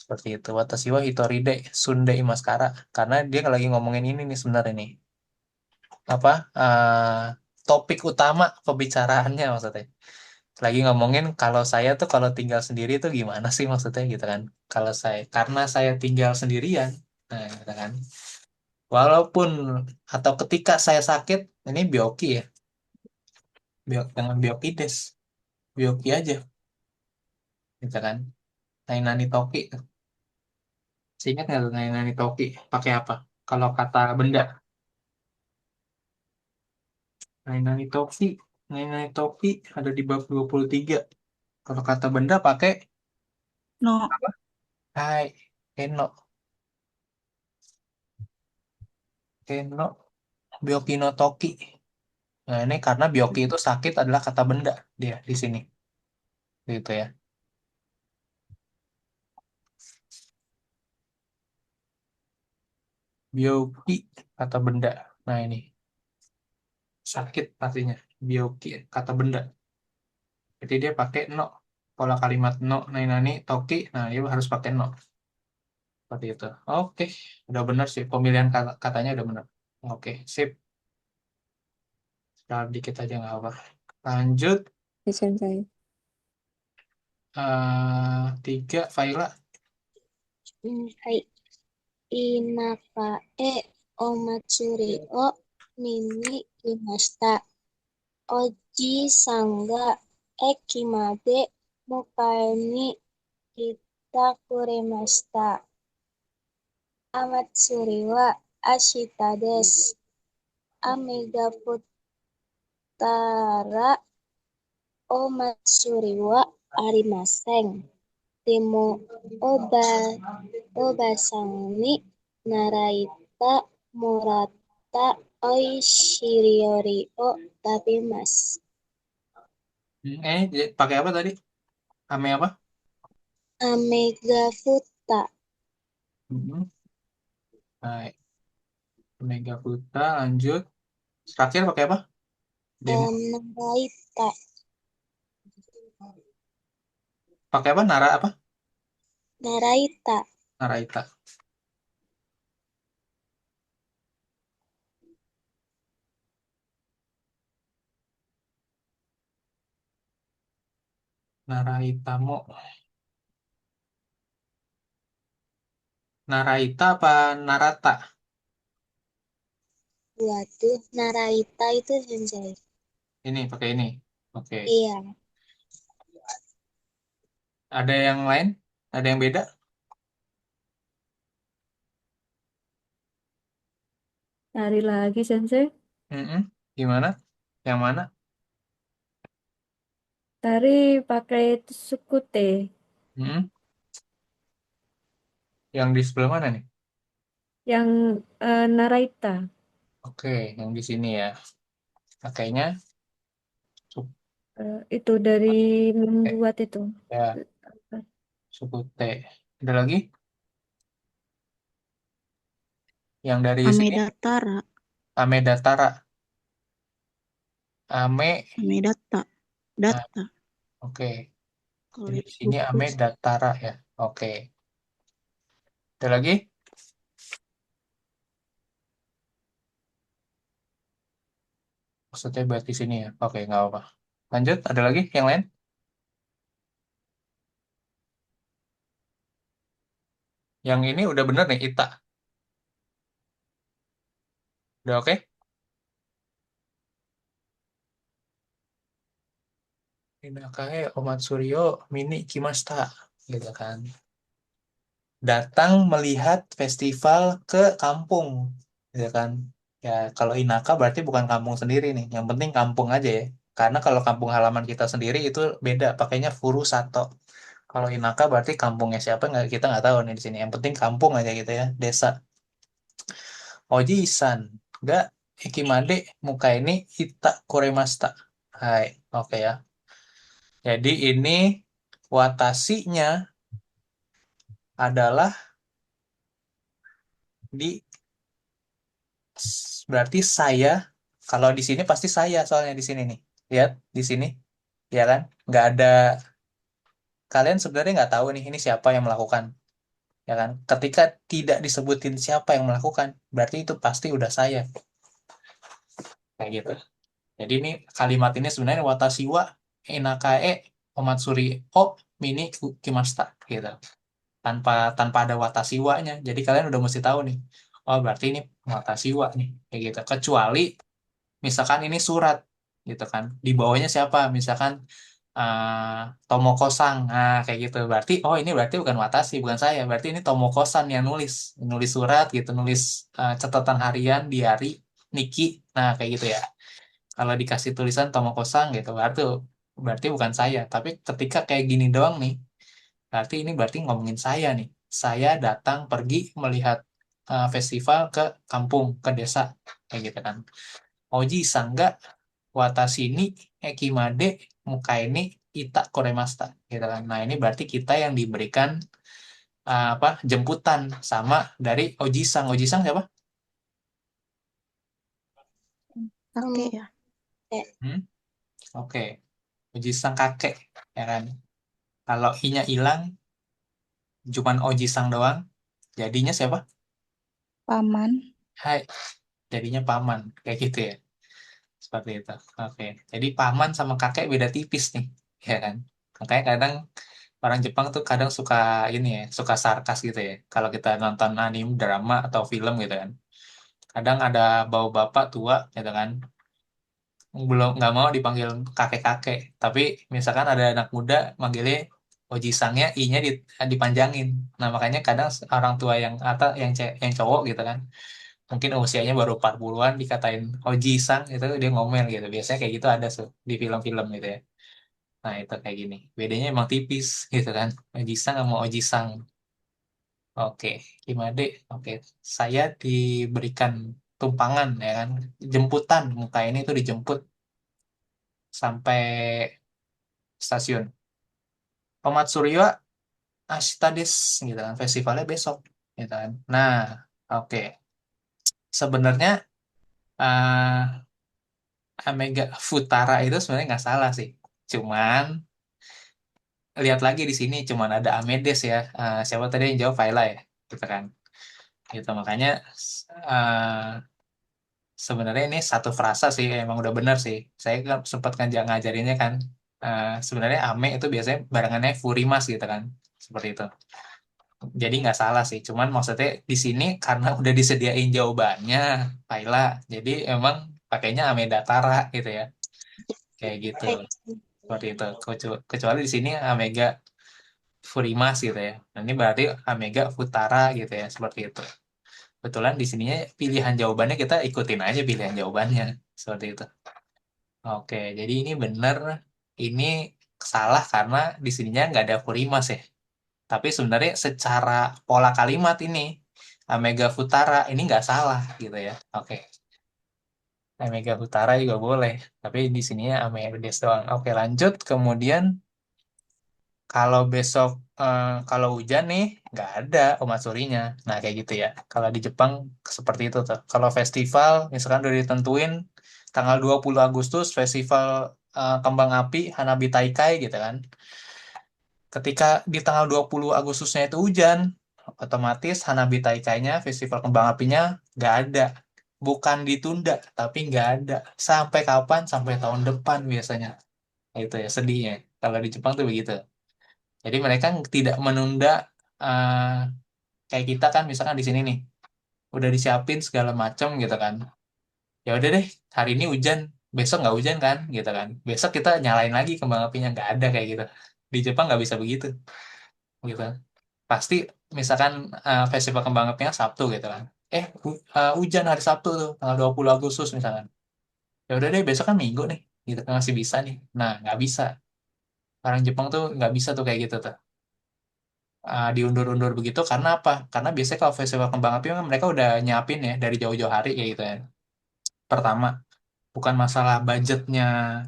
Speaker 2: Seperti itu. Watashi wa hitoride sunde imaskara. Karena dia lagi ngomongin ini nih sebenarnya nih. Apa topik utama pembicaraannya maksudnya. lagi ngomongin kalau saya tuh kalau tinggal sendiri tuh gimana sih maksudnya gitu kan. Kalau saya, karena saya tinggal sendirian, nah gitu kan. Walaupun atau ketika saya sakit, ini bioki ya, jangan biokides, bioki aja, gitu kan. Nainani toki, seingat nggak tuh nainani toki pakai apa? Kalau kata benda, nainani toki, nainani toki ada di bab 23. Kalau kata benda pakai
Speaker 3: No.
Speaker 2: hai, keno, keno, bioki no toki. Nah, ini karena bioki itu sakit adalah kata benda dia di sini. Gitu ya. Bioki kata benda. Nah, ini sakit artinya. Bioki kata benda. Jadi dia pakai no. Pola kalimat no, nani, toki. Nah, dia harus pakai no. Seperti itu. Oke, udah benar sih. Pemilihan katanya udah benar. Oke, sip. Sekali dikit aja nggak apa. Lanjut.
Speaker 4: Ya, Sensei.
Speaker 2: 3, Faila.
Speaker 5: はい。田舎へお祭りを見に来ました。おじいさんが駅まで迎えに来てくれました。お祭りは明日です。雨が降ったらお祭りはありません。でも、おば、おばさんに習いたもらったおいしい料理を食べます。
Speaker 2: Pakai apa tadi? Ame apa?
Speaker 5: 雨が降った。
Speaker 2: Hmm. Baik. Mega Putra, lanjut. Terakhir pakai apa? Demo.
Speaker 5: 習いた。
Speaker 2: Pakai apa? Nara apa?
Speaker 5: 習いた。
Speaker 2: Naraita. Naraita mo. Naraita apa Narata?
Speaker 5: Waduh, Naraita itu sensei.
Speaker 2: Ini pakai ini. Oke.
Speaker 5: Iya.
Speaker 2: Ada yang lain? Ada yang beda?
Speaker 4: Cari lagi, Sensei.
Speaker 2: Mm-mm. Gimana? Yang mana?
Speaker 4: Tari pakai sukute.
Speaker 2: Mm-mm. Yang di sebelah mana nih?
Speaker 4: Yang Naraita.
Speaker 2: Oke, yang di sini ya. Pakainya suku
Speaker 4: Itu dari membuat itu.
Speaker 2: ya, suku T. Ada lagi? Yang dari sini
Speaker 3: Amedatara.
Speaker 2: Amedatara. Ame.
Speaker 3: Amedata.
Speaker 2: Ah,
Speaker 3: Data.
Speaker 2: oke.
Speaker 3: Kalau
Speaker 2: Jadi
Speaker 3: yang
Speaker 2: di sini
Speaker 3: suku
Speaker 2: Amedatara ya. Oke. Ada lagi? Maksudnya buat di sini ya. Oke, nggak apa-apa. Lanjut, ada lagi yang lain? Yang ini udah bener nih, Ita. Udah oke? Inakae Omatsuryo Mini Kimasta. Gitu kan. Datang melihat festival ke kampung. Gitu kan. Ya, kalau Inaka berarti bukan kampung sendiri nih. Yang penting kampung aja ya. Karena kalau kampung halaman kita sendiri itu beda. Pakainya Furusato. Kalau Inaka berarti kampungnya siapa nggak kita nggak tahu nih di sini. Yang penting kampung aja gitu ya, desa. Oji-san ga Ekimade muka ini ita koremasta. Hai, oke ya. Jadi ini watasinya adalah di berarti saya. Kalau di sini pasti saya soalnya di sini nih. Lihat di sini, ya kan? Nggak ada, kalian sebenarnya nggak tahu nih ini siapa yang melakukan, ya kan? Ketika tidak disebutin siapa yang melakukan, berarti itu pasti udah saya. Kayak gitu. Jadi ini kalimat ini sebenarnya watashi wa inakae omatsuri o mini kimashita gitu. Tanpa ada watashi wa-nya. Jadi kalian udah mesti tahu nih. Oh, berarti ini watashi wa nih kayak gitu. Kecuali misalkan ini surat gitu kan. Di bawahnya siapa? Misalkan Tomoko-san. Nah, kayak gitu. Berarti oh ini berarti bukan watashi, bukan saya. Berarti ini Tomoko-san yang nulis surat gitu, nulis catatan harian, diary, Niki. Nah, kayak gitu ya. Kalau dikasih tulisan Tomoko-san gitu, berarti bukan saya. Tapi ketika kayak gini doang nih, berarti ini berarti ngomongin saya nih. Saya datang pergi melihat festival ke kampung, ke desa, kayak gitu kan. Oji sangga watashi ni ekimade mukai ni ita koremasta, gitu kan. Nah, ini berarti kita yang diberikan jemputan sama dari Oji-sang. Oji-sang siapa?
Speaker 3: Kakek ya.
Speaker 2: Hmm? Oke. Oji-sang kakek, ya kan. Kalau i-nya hilang, cuman Oji-sang doang, jadinya siapa?
Speaker 3: Paman.
Speaker 2: Hai, jadinya paman, kayak gitu ya. Seperti itu. Oke. Jadi paman sama kakek beda tipis nih, ya kan? Makanya kadang orang Jepang tuh kadang suka ini ya, suka sarkas gitu ya. Kalau kita nonton anime, drama atau film gitu kan. Kadang ada bau bapak tua gitu kan. Belum nggak mau dipanggil kakek-kakek, tapi misalkan ada anak muda manggilnya Oji-sangnya i-nya dipanjangin. Nah, makanya kadang orang tua yang atau yang cowok gitu kan, mungkin usianya baru 40-an dikatain Oji-sang itu dia ngomel gitu. Biasanya kayak gitu ada di film-film gitu ya. Nah, itu kayak gini. Bedanya emang tipis gitu kan. Oji-sang sama Oji-sang. Oke, Kimade. Oke, saya diberikan tumpangan ya kan. Jemputan, muka ini tuh dijemput sampai stasiun. Omatsuri wa ashita desu gitu kan. Festivalnya besok gitu kan. Nah, oke. Sebenarnya eh Amega Futara itu sebenarnya nggak salah sih. Cuman lihat lagi di sini cuman ada Amedes ya. Siapa tadi yang jawab Faila ya, gitu kan. Gitu makanya eh, sebenarnya ini satu frasa sih, emang udah bener sih. Saya kan sempat ngajarinnya kan. Sebenarnya Ame itu biasanya barangannya Furimas gitu kan. Seperti itu. Jadi nggak salah sih. Cuman maksudnya di sini karena udah disediain jawabannya, Faila. Jadi emang pakainya Ame Datara gitu ya. Kayak gitu. Seperti itu. Kecuali di sini Amega Furimas gitu ya. Nah, ini berarti Amega Futara gitu ya. Seperti itu. Kebetulan di sininya pilihan jawabannya kita ikutin aja pilihan jawabannya. Seperti itu. Oke, jadi ini benar. Ini salah karena di sininya nggak ada Furimas ya. Tapi sebenarnya secara pola kalimat ini Mega Futara ini nggak salah gitu ya. Oke, Mega Futara juga boleh. Tapi di sininya Amedes doang. Oke, lanjut. Kemudian kalau besok kalau hujan nih nggak ada omatsurinya. Nah kayak gitu ya. Kalau di Jepang seperti itu tuh. Kalau festival misalkan udah ditentuin tanggal 20 Agustus festival kembang api Hanabi Taikai gitu kan. Ketika di tanggal 20 Agustusnya itu hujan, otomatis Hanabi Taikainya, festival kembang apinya, nggak ada. Bukan ditunda, tapi nggak ada. Sampai kapan? Sampai tahun depan biasanya. Itu ya sedihnya. Kalau di Jepang tuh begitu. Jadi mereka tidak menunda eh, kayak kita kan misalkan di sini nih. Udah disiapin segala macam gitu kan. Ya udah deh, hari ini hujan, besok nggak hujan kan gitu kan. Besok kita nyalain lagi kembang apinya, nggak ada kayak gitu. Di Jepang nggak bisa begitu gitu. Pasti misalkan festival kembang apinya Sabtu gitu kan. Hujan hari Sabtu tuh tanggal 20 Agustus misalkan. Ya udah deh besok kan Minggu nih. Gitu kan masih bisa nih. Nah, nggak bisa. Orang Jepang tuh nggak bisa tuh kayak gitu tuh. Diundur-undur begitu karena apa? Karena biasanya kalau festival kembang api kan mereka udah nyiapin ya dari jauh-jauh hari kayak gitu ya. Pertama, bukan masalah budgetnya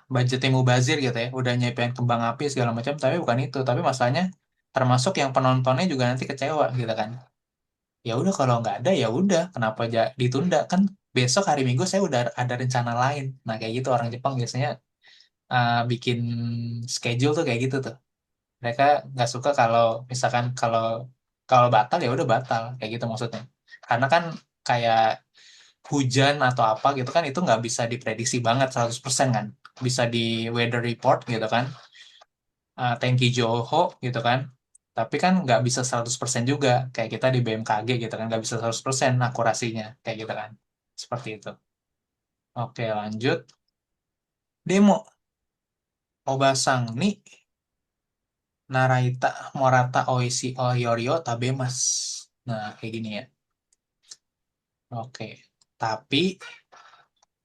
Speaker 2: budgetnya mubazir gitu ya. Udah nyiapin kembang api segala macam, tapi bukan itu. Tapi masalahnya termasuk yang penontonnya juga nanti kecewa gitu kan. Ya udah kalau nggak ada ya udah kenapa ditunda kan besok hari Minggu saya udah ada rencana lain. Nah kayak gitu orang Jepang biasanya bikin schedule tuh kayak gitu tuh. Mereka nggak suka kalau misalkan kalau kalau batal ya udah batal kayak gitu maksudnya. Karena kan kayak hujan atau apa gitu kan itu nggak bisa diprediksi banget 100% kan. bisa di weather report gitu kan, Tenki Johor gitu kan. Tapi kan nggak bisa 100% juga, kayak kita di BMKG gitu kan, nggak bisa 100% akurasinya, kayak gitu kan. Seperti itu. Oke, lanjut. Demo. Obasang ni Naraita Morata Oishi Oyorio Tabemas. Nah, kayak gini ya. Oke. Tapi,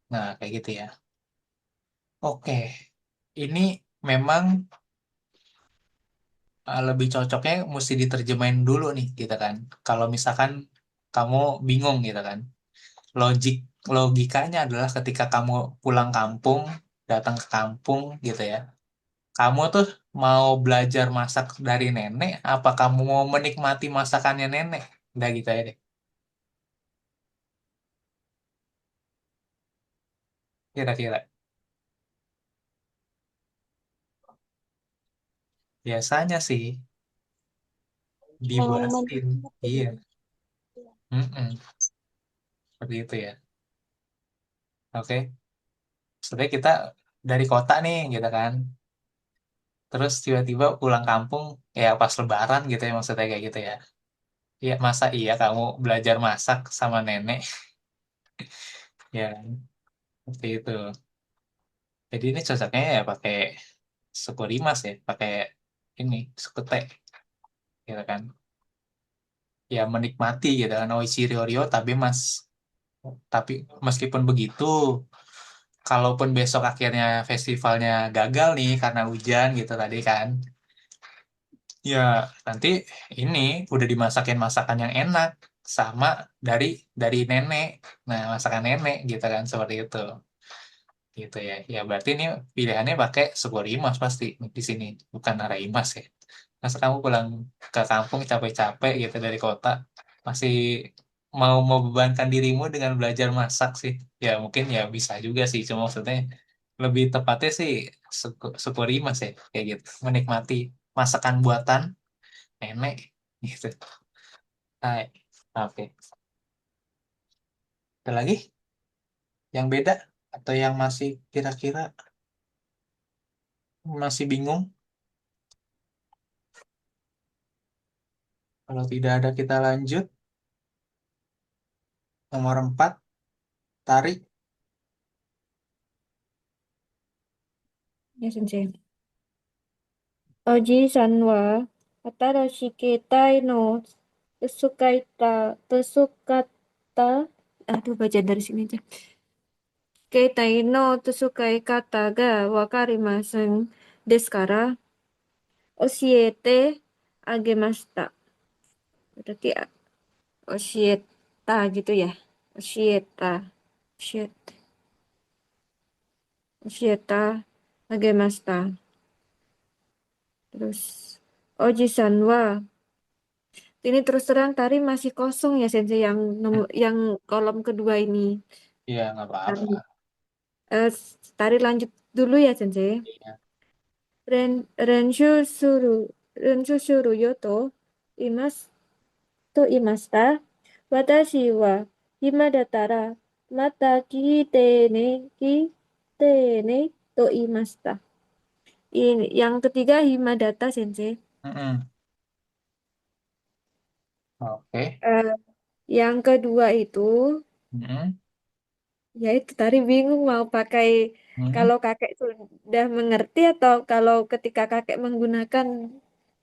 Speaker 2: nah kayak gitu ya. Oke. Ini memang lebih cocoknya mesti diterjemahin dulu nih, gitu kan. Kalau misalkan kamu bingung gitu kan. Logik Logikanya adalah ketika kamu pulang kampung, datang ke kampung gitu ya. Kamu tuh mau belajar masak dari nenek, apa kamu mau menikmati masakannya nenek? Udah gitu aja deh. Kira-kira. Biasanya sih
Speaker 5: Yang
Speaker 2: dibuatin. Iya.
Speaker 5: menikmati.
Speaker 2: Mm-mm. Seperti itu ya. Oke. Sebenarnya kita dari kota nih gitu kan. Terus tiba-tiba pulang kampung ya pas lebaran gitu ya, maksudnya kayak gitu ya. Iya, masa iya kamu belajar masak sama nenek? Ya, seperti itu. Jadi ini cocoknya ya pakai suku rimas ya, pakai ini suku T gitu kan. Ya menikmati gitu kan, oishi ryorio tapi mas. Tapi meskipun begitu, kalaupun besok akhirnya festivalnya gagal nih karena hujan gitu tadi kan, ya nanti ini udah dimasakin masakan yang enak sama dari nenek. Nah, masakan nenek gitu kan, seperti itu. Gitu ya. Ya berarti ini pilihannya pakai suku rimas pasti di sini, bukan araimas ya. Masa kamu pulang ke kampung capek-capek gitu dari kota, masih mau membebankan dirimu dengan belajar masak sih. Ya mungkin ya bisa juga sih, cuma maksudnya lebih tepatnya sih suku rimas ya, kayak gitu. Menikmati masakan buatan nenek gitu. Hai. Oke. Ada lagi yang beda atau yang masih kira-kira masih bingung? Kalau tidak ada kita lanjut. Nomor 4 tarik.
Speaker 4: Ya, Sensei. Oji-san wa atarashi ketai no tsukata, aduh baca dari sini aja. Ketai no tsukai kata ga wakarimasen desu kara oshiete agemashita. Berarti oshieta gitu ya. Oshieta. Oshieta. Oshieta agemashita. Terus Oji-san wa ini terus terang tari masih kosong ya Sensei yang nomor yang kolom kedua ini.
Speaker 2: Ya, nggak
Speaker 4: Tari,
Speaker 2: apa-apa.
Speaker 4: eh, tari lanjut dulu ya Sensei.
Speaker 2: Iya.
Speaker 4: Ren renshu suru renshu suru yoto imas to imasta. Watashi wa hima datara mata kite ne to imasta. Ini yang ketiga hima data Sensei.
Speaker 2: Mm-mm. Oke.
Speaker 4: Eh, yang kedua itu
Speaker 2: Mm-mm.
Speaker 4: ya itu tadi bingung mau pakai
Speaker 2: Mm-mm.
Speaker 4: kalau kakek sudah mengerti atau kalau ketika kakek menggunakan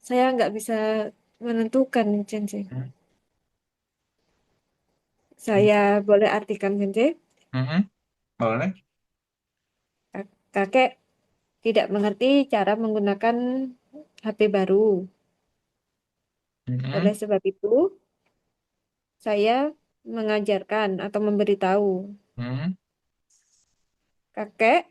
Speaker 4: saya nggak bisa menentukan Sensei. Saya boleh artikan Sensei.
Speaker 2: Mm-mm. Boleh.
Speaker 4: Kakek tidak mengerti cara menggunakan HP baru.
Speaker 2: Mm-mm.
Speaker 4: Oleh sebab itu saya mengajarkan atau memberitahu
Speaker 2: Mm-mm.
Speaker 4: kakek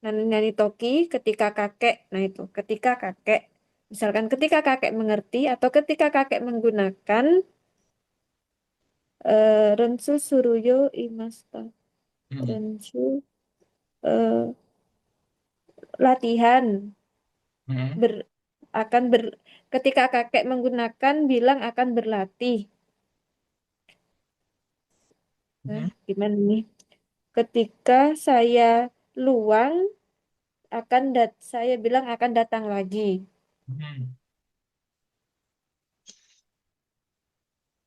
Speaker 4: nani Toki ketika kakek, nah itu ketika kakek, misalkan ketika kakek mengerti atau ketika kakek menggunakan Rensu Suruyo Imasta,
Speaker 2: Mm-mm.
Speaker 4: Rensu eh, latihan
Speaker 2: Mm-mm.
Speaker 4: ber akan ber ketika kakek menggunakan bilang akan berlatih. Nah,
Speaker 2: Mm-mm.
Speaker 4: gimana nih? Ketika saya luang saya bilang akan datang lagi.
Speaker 2: Hmm.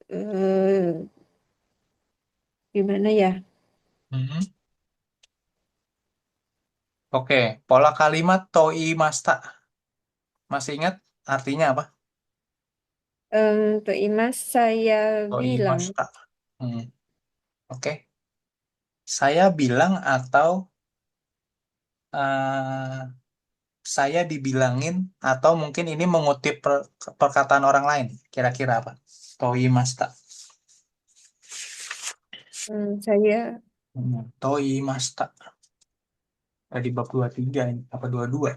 Speaker 4: Eh, gimana ya?
Speaker 2: Hmm. Oke, pola kalimat toi masta. Masih ingat artinya apa?
Speaker 4: Untuk Imas saya
Speaker 2: Toi
Speaker 4: bilang,
Speaker 2: masta. Hmm. Oke, saya bilang atau eh, saya dibilangin atau mungkin ini mengutip perkataan orang lain. Kira-kira apa? Toi masta.
Speaker 4: saya
Speaker 2: Toi masta. Tadi bab 23 ini. Apa 22?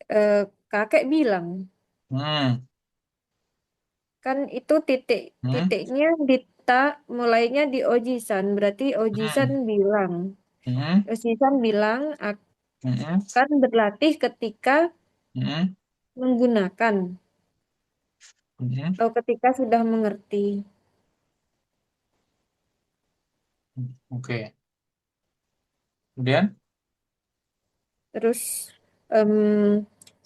Speaker 4: eh, kakek bilang,
Speaker 2: Hmm.
Speaker 4: kan itu
Speaker 2: Hmm.
Speaker 4: titiknya di ta, mulainya di ojisan, berarti ojisan
Speaker 2: Hmm.
Speaker 4: bilang.
Speaker 2: Hmm.
Speaker 4: Ojisan bilang
Speaker 2: Hmm.
Speaker 4: akan berlatih ketika
Speaker 2: Hmm.
Speaker 4: menggunakan
Speaker 2: Hmm.
Speaker 4: atau ketika sudah mengerti.
Speaker 2: Oke. Kemudian?
Speaker 4: Terus em,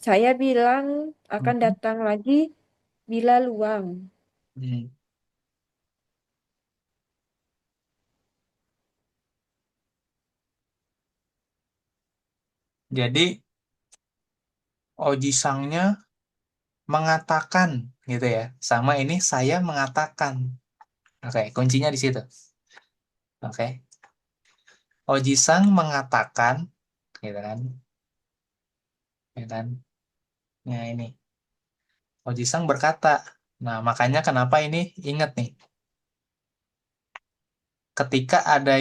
Speaker 4: saya bilang akan
Speaker 2: Hmm.
Speaker 4: datang lagi bila luang.
Speaker 2: Hmm. Jadi Oji Sangnya mengatakan gitu ya. Sama ini saya mengatakan. Oke, kuncinya di situ. Oke. Oji Sang mengatakan gitu kan. Ya kan? Nah, ini Oji Sang berkata. Nah, makanya kenapa ini ingat nih. Ketika ada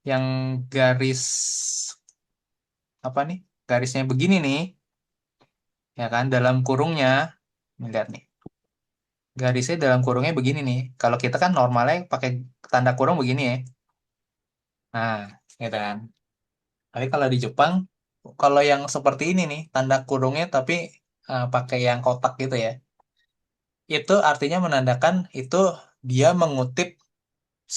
Speaker 2: yang garis apa nih? Garisnya begini nih, ya kan? Dalam kurungnya, lihat nih. Garisnya dalam kurungnya begini nih. Kalau kita kan normalnya pakai tanda kurung begini ya. Nah, gitu kan. Tapi kalau di Jepang, kalau yang seperti ini nih, tanda kurungnya tapi pakai yang kotak gitu ya. Itu artinya menandakan itu dia mengutip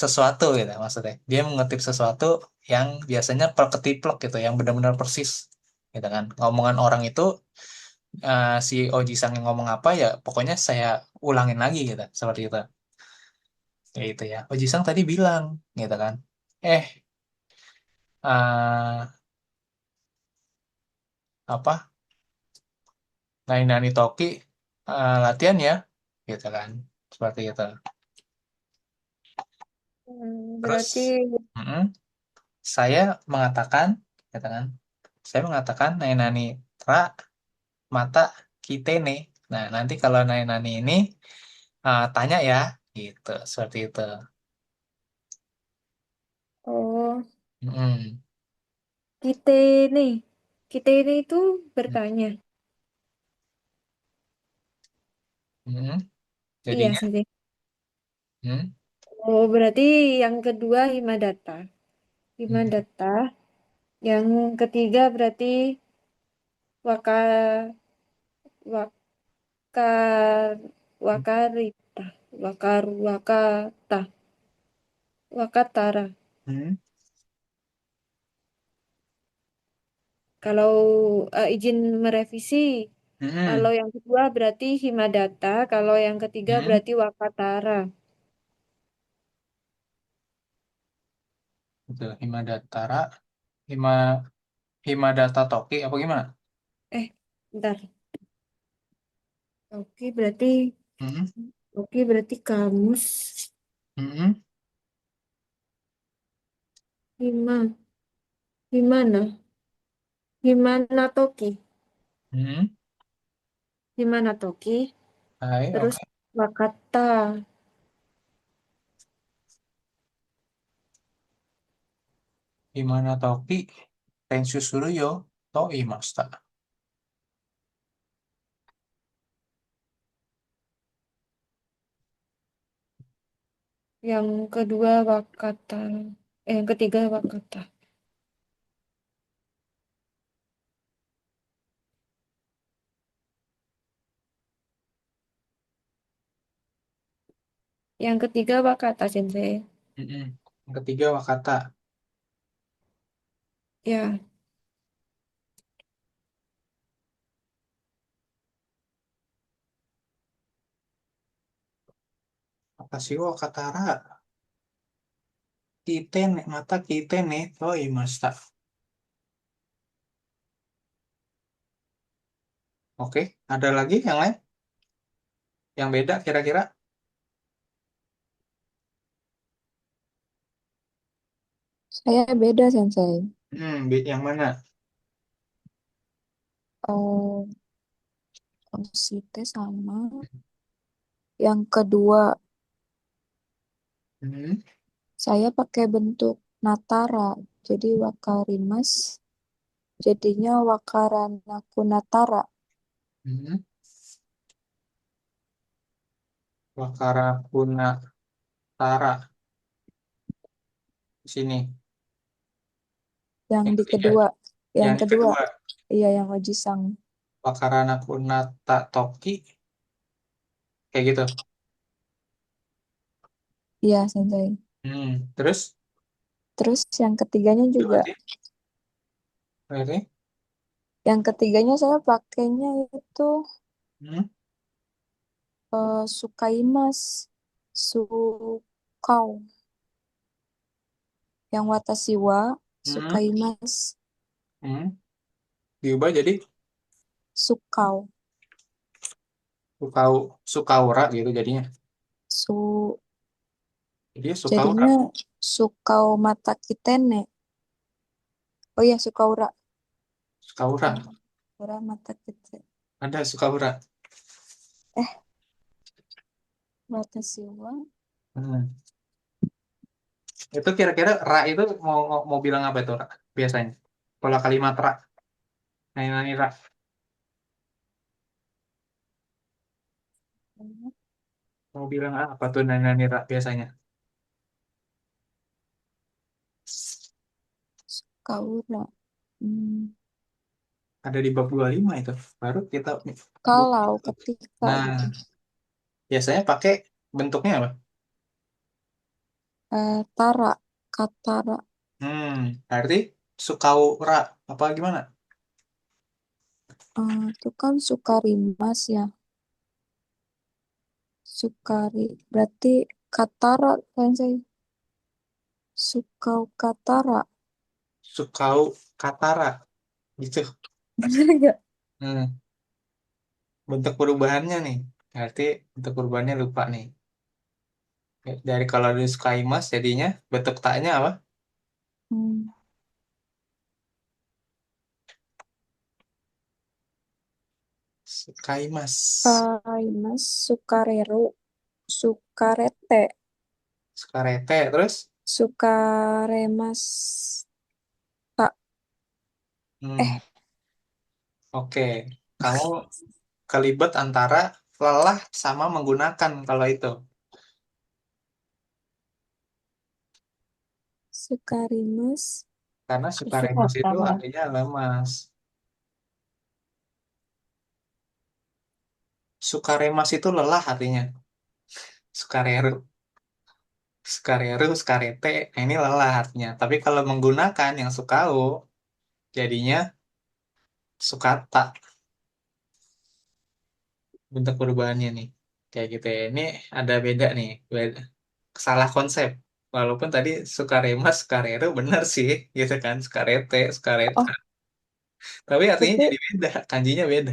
Speaker 2: sesuatu gitu maksudnya. Dia mengutip sesuatu yang biasanya perketiplek gitu, yang benar-benar persis. Gitu kan. Ngomongan orang itu si Oji Sang yang ngomong apa ya, pokoknya saya ulangin lagi gitu, seperti itu. Ya itu ya. Oji Sang tadi bilang gitu kan. Eh, eh, apa? Nani Toki latihan ya, gitu kan. Seperti itu. Terus
Speaker 4: Berarti
Speaker 2: mm-mm, saya mengatakan, gitu kan. Saya mengatakan Nani Tra mata kitene. Nah, nanti kalau Nani ini tanya ya, gitu. Seperti itu.
Speaker 4: oh
Speaker 2: Mm-mm.
Speaker 4: kita nih kita ini itu bertanya.
Speaker 2: Mm-mm.
Speaker 4: Iya
Speaker 2: Jadinya,
Speaker 4: sih.
Speaker 2: mm,
Speaker 4: Oh berarti yang kedua Himadata.
Speaker 2: mm,
Speaker 4: Himadata. Yang ketiga berarti waka wakar wakarita wakata wakatara.
Speaker 2: mm,
Speaker 4: Kalau izin merevisi,
Speaker 2: mm-mm.
Speaker 4: kalau yang kedua berarti Himadata, kalau yang ketiga
Speaker 2: Mm.
Speaker 4: berarti Wakatara.
Speaker 2: Betul. Himadatara, Hima, Himadata Toki, apa gimana?
Speaker 4: Eh, bentar.
Speaker 2: Mm-mm.
Speaker 4: Oke berarti kamus
Speaker 2: Mm-mm.
Speaker 4: Hima Himana Himana Toki
Speaker 2: Mm-mm.
Speaker 4: Himana Toki
Speaker 2: Hai,
Speaker 4: terus
Speaker 2: oke.
Speaker 4: Wakata
Speaker 2: Himana Toki, Tensu Suruyo, Toi Masta.
Speaker 4: yang kedua Wakata yang ketiga Wakata yang ketiga Wakata sensei
Speaker 2: Mm-mm. Yang ketiga Wakata.
Speaker 4: Ya,
Speaker 2: Apa sih wo katara? Kitene, mata kitene. Oh iya, masta. Oke, ada lagi yang lain? Yang beda kira-kira?
Speaker 1: Saya beda, Sensei.
Speaker 2: Yang mana?
Speaker 1: Eh, Osite sama yang kedua,
Speaker 2: Hmm,
Speaker 1: saya pakai bentuk Natara. Jadi Wakarimas jadinya Wakaranaku Natara.
Speaker 2: hmm. Wakara kuna tara. Sini.
Speaker 1: Yang
Speaker 2: Yang
Speaker 1: di
Speaker 2: ketiga.
Speaker 1: kedua, yang
Speaker 2: Yang
Speaker 1: kedua,
Speaker 2: kedua.
Speaker 1: iya yang Ojisang.
Speaker 2: Wakarana kuna toki. Kayak gitu.
Speaker 1: Iya, Sensei.
Speaker 2: Terus?
Speaker 1: Terus yang ketiganya
Speaker 2: Itu
Speaker 1: juga.
Speaker 2: berarti? Berarti?
Speaker 1: Yang ketiganya saya pakainya itu
Speaker 2: Hmm,
Speaker 1: Sukaimas, Sukau. Yang Watashi wa
Speaker 2: hmm,
Speaker 1: Sukaimas,
Speaker 2: hmm. Diubah jadi
Speaker 1: Sukau.
Speaker 2: sukau, sukaura gitu jadinya.
Speaker 1: Su
Speaker 2: Jadi sukaura.
Speaker 1: Jadinya Sukau Mata Kitene. Oh iya, Sukaura.
Speaker 2: Sukaura.
Speaker 1: Sukaura Mata Kitene.
Speaker 2: Ada sukaura.
Speaker 1: Eh, Watashi wa.
Speaker 2: Hmm. Itu kira-kira ra itu mau bilang apa itu ra? Biasanya. Kalau kalimat ra. Nah, ini ra. Mau bilang apa tuh nani ra biasanya?
Speaker 1: Sukaura. Hmm.
Speaker 2: Ada di bab 25 itu. Baru kita
Speaker 1: Kalau ketika
Speaker 2: Nah,
Speaker 1: gitu.
Speaker 2: biasanya pakai bentuknya apa?
Speaker 1: Tara, Katara.
Speaker 2: Berarti sukaura apa gimana?
Speaker 1: Itu kan Sukarimas ya. Sukari. Berarti Katara kan saya. Sukau Katara.
Speaker 2: Sukau katara gitu.
Speaker 1: Bener nggak?
Speaker 2: Hmm, bentuk perubahannya nih. Berarti bentuk perubahannya lupa nih. Dari kalau di Skymas jadinya bentuk taknya apa?
Speaker 1: Hmm.
Speaker 2: Skymas.
Speaker 1: Kaimas, Sukareru, Sukarete,
Speaker 2: Sukarete terus
Speaker 1: Sukaremas. Tak,
Speaker 2: hmm, oke. Kamu kelibet antara lelah sama menggunakan kalau itu.
Speaker 1: Sukarimas.
Speaker 2: Karena
Speaker 3: Susuk
Speaker 2: sukaremas itu
Speaker 3: otam ya.
Speaker 2: artinya lemas. Sukaremas itu lelah artinya. Sukareru. Sukareru, sukarete, nah ini lelah artinya. Tapi kalau menggunakan yang sukau, jadinya sukata. Bentuk perubahannya nih. Kayak gitu ya. Ini ada beda nih. Beda. Salah konsep. Walaupun tadi sukarema, sukareru benar sih. Gitu kan. Sukarete, sukareta.
Speaker 1: Oh,
Speaker 2: Tapi artinya
Speaker 1: tapi
Speaker 2: jadi beda. Kanjinya beda.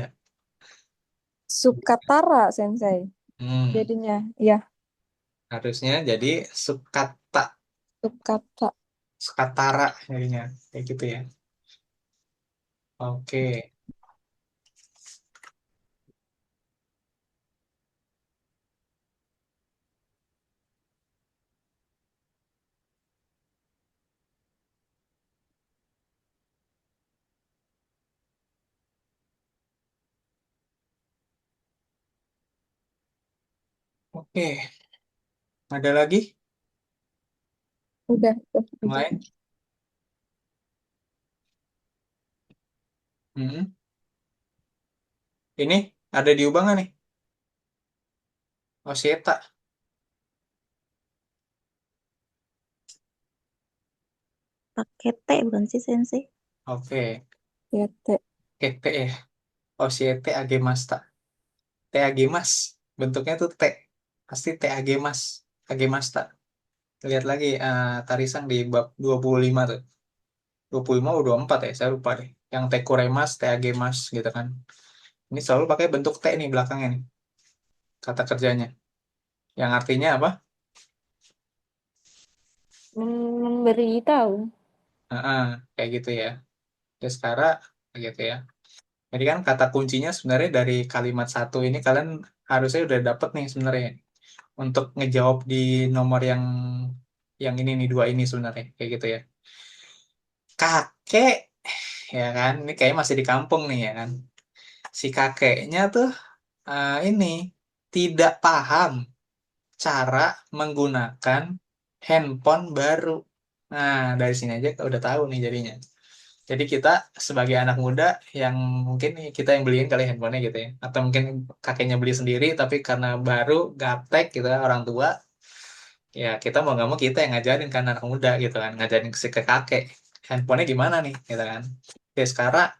Speaker 1: Sukatara, Sensei.
Speaker 2: Hmm,
Speaker 1: Jadinya, ya,
Speaker 2: harusnya jadi sukata.
Speaker 1: Sukata.
Speaker 2: Sukatara jadinya. Kayak gitu ya. Oke. Oke. Ada lagi
Speaker 1: Udah
Speaker 2: yang
Speaker 1: aja.
Speaker 2: lain? Hmm. Ini ada diubah nggak nih? Oh, Seta.
Speaker 3: Pakai T bukan sih Sensei?
Speaker 2: Oke.
Speaker 1: Ya, te.
Speaker 2: T ya. Oshiete agemashita. T agemas. Bentuknya tuh T. Pasti T agemas. Agemashita. Lihat lagi Tarisang di bab 25 tuh. 25 atau 24 ya, saya lupa deh. Yang T kuremas, T agemas gitu kan. Ini selalu pakai bentuk T nih belakangnya nih. Kata kerjanya. Yang artinya apa?
Speaker 4: Memberitahu.
Speaker 2: Heeh, kayak gitu ya. Terus sekarang kayak gitu ya. Jadi kan kata kuncinya sebenarnya dari kalimat satu ini kalian harusnya udah dapet nih sebenarnya untuk ngejawab di nomor yang ini nih dua ini sebenarnya kayak gitu ya. Kakek ya kan, ini kayak masih di kampung nih ya kan. Si kakeknya tuh ini tidak paham cara menggunakan handphone baru. Nah, dari sini aja udah tahu nih jadinya. Jadi kita sebagai anak muda yang mungkin nih kita yang beliin kali handphonenya gitu ya. Atau mungkin kakeknya beli sendiri tapi karena baru gaptek gitu ya, orang tua. Ya kita mau nggak mau kita yang ngajarin kan anak muda gitu kan. Ngajarin ke kakek. Handphonenya gimana nih gitu kan. Oke sekarang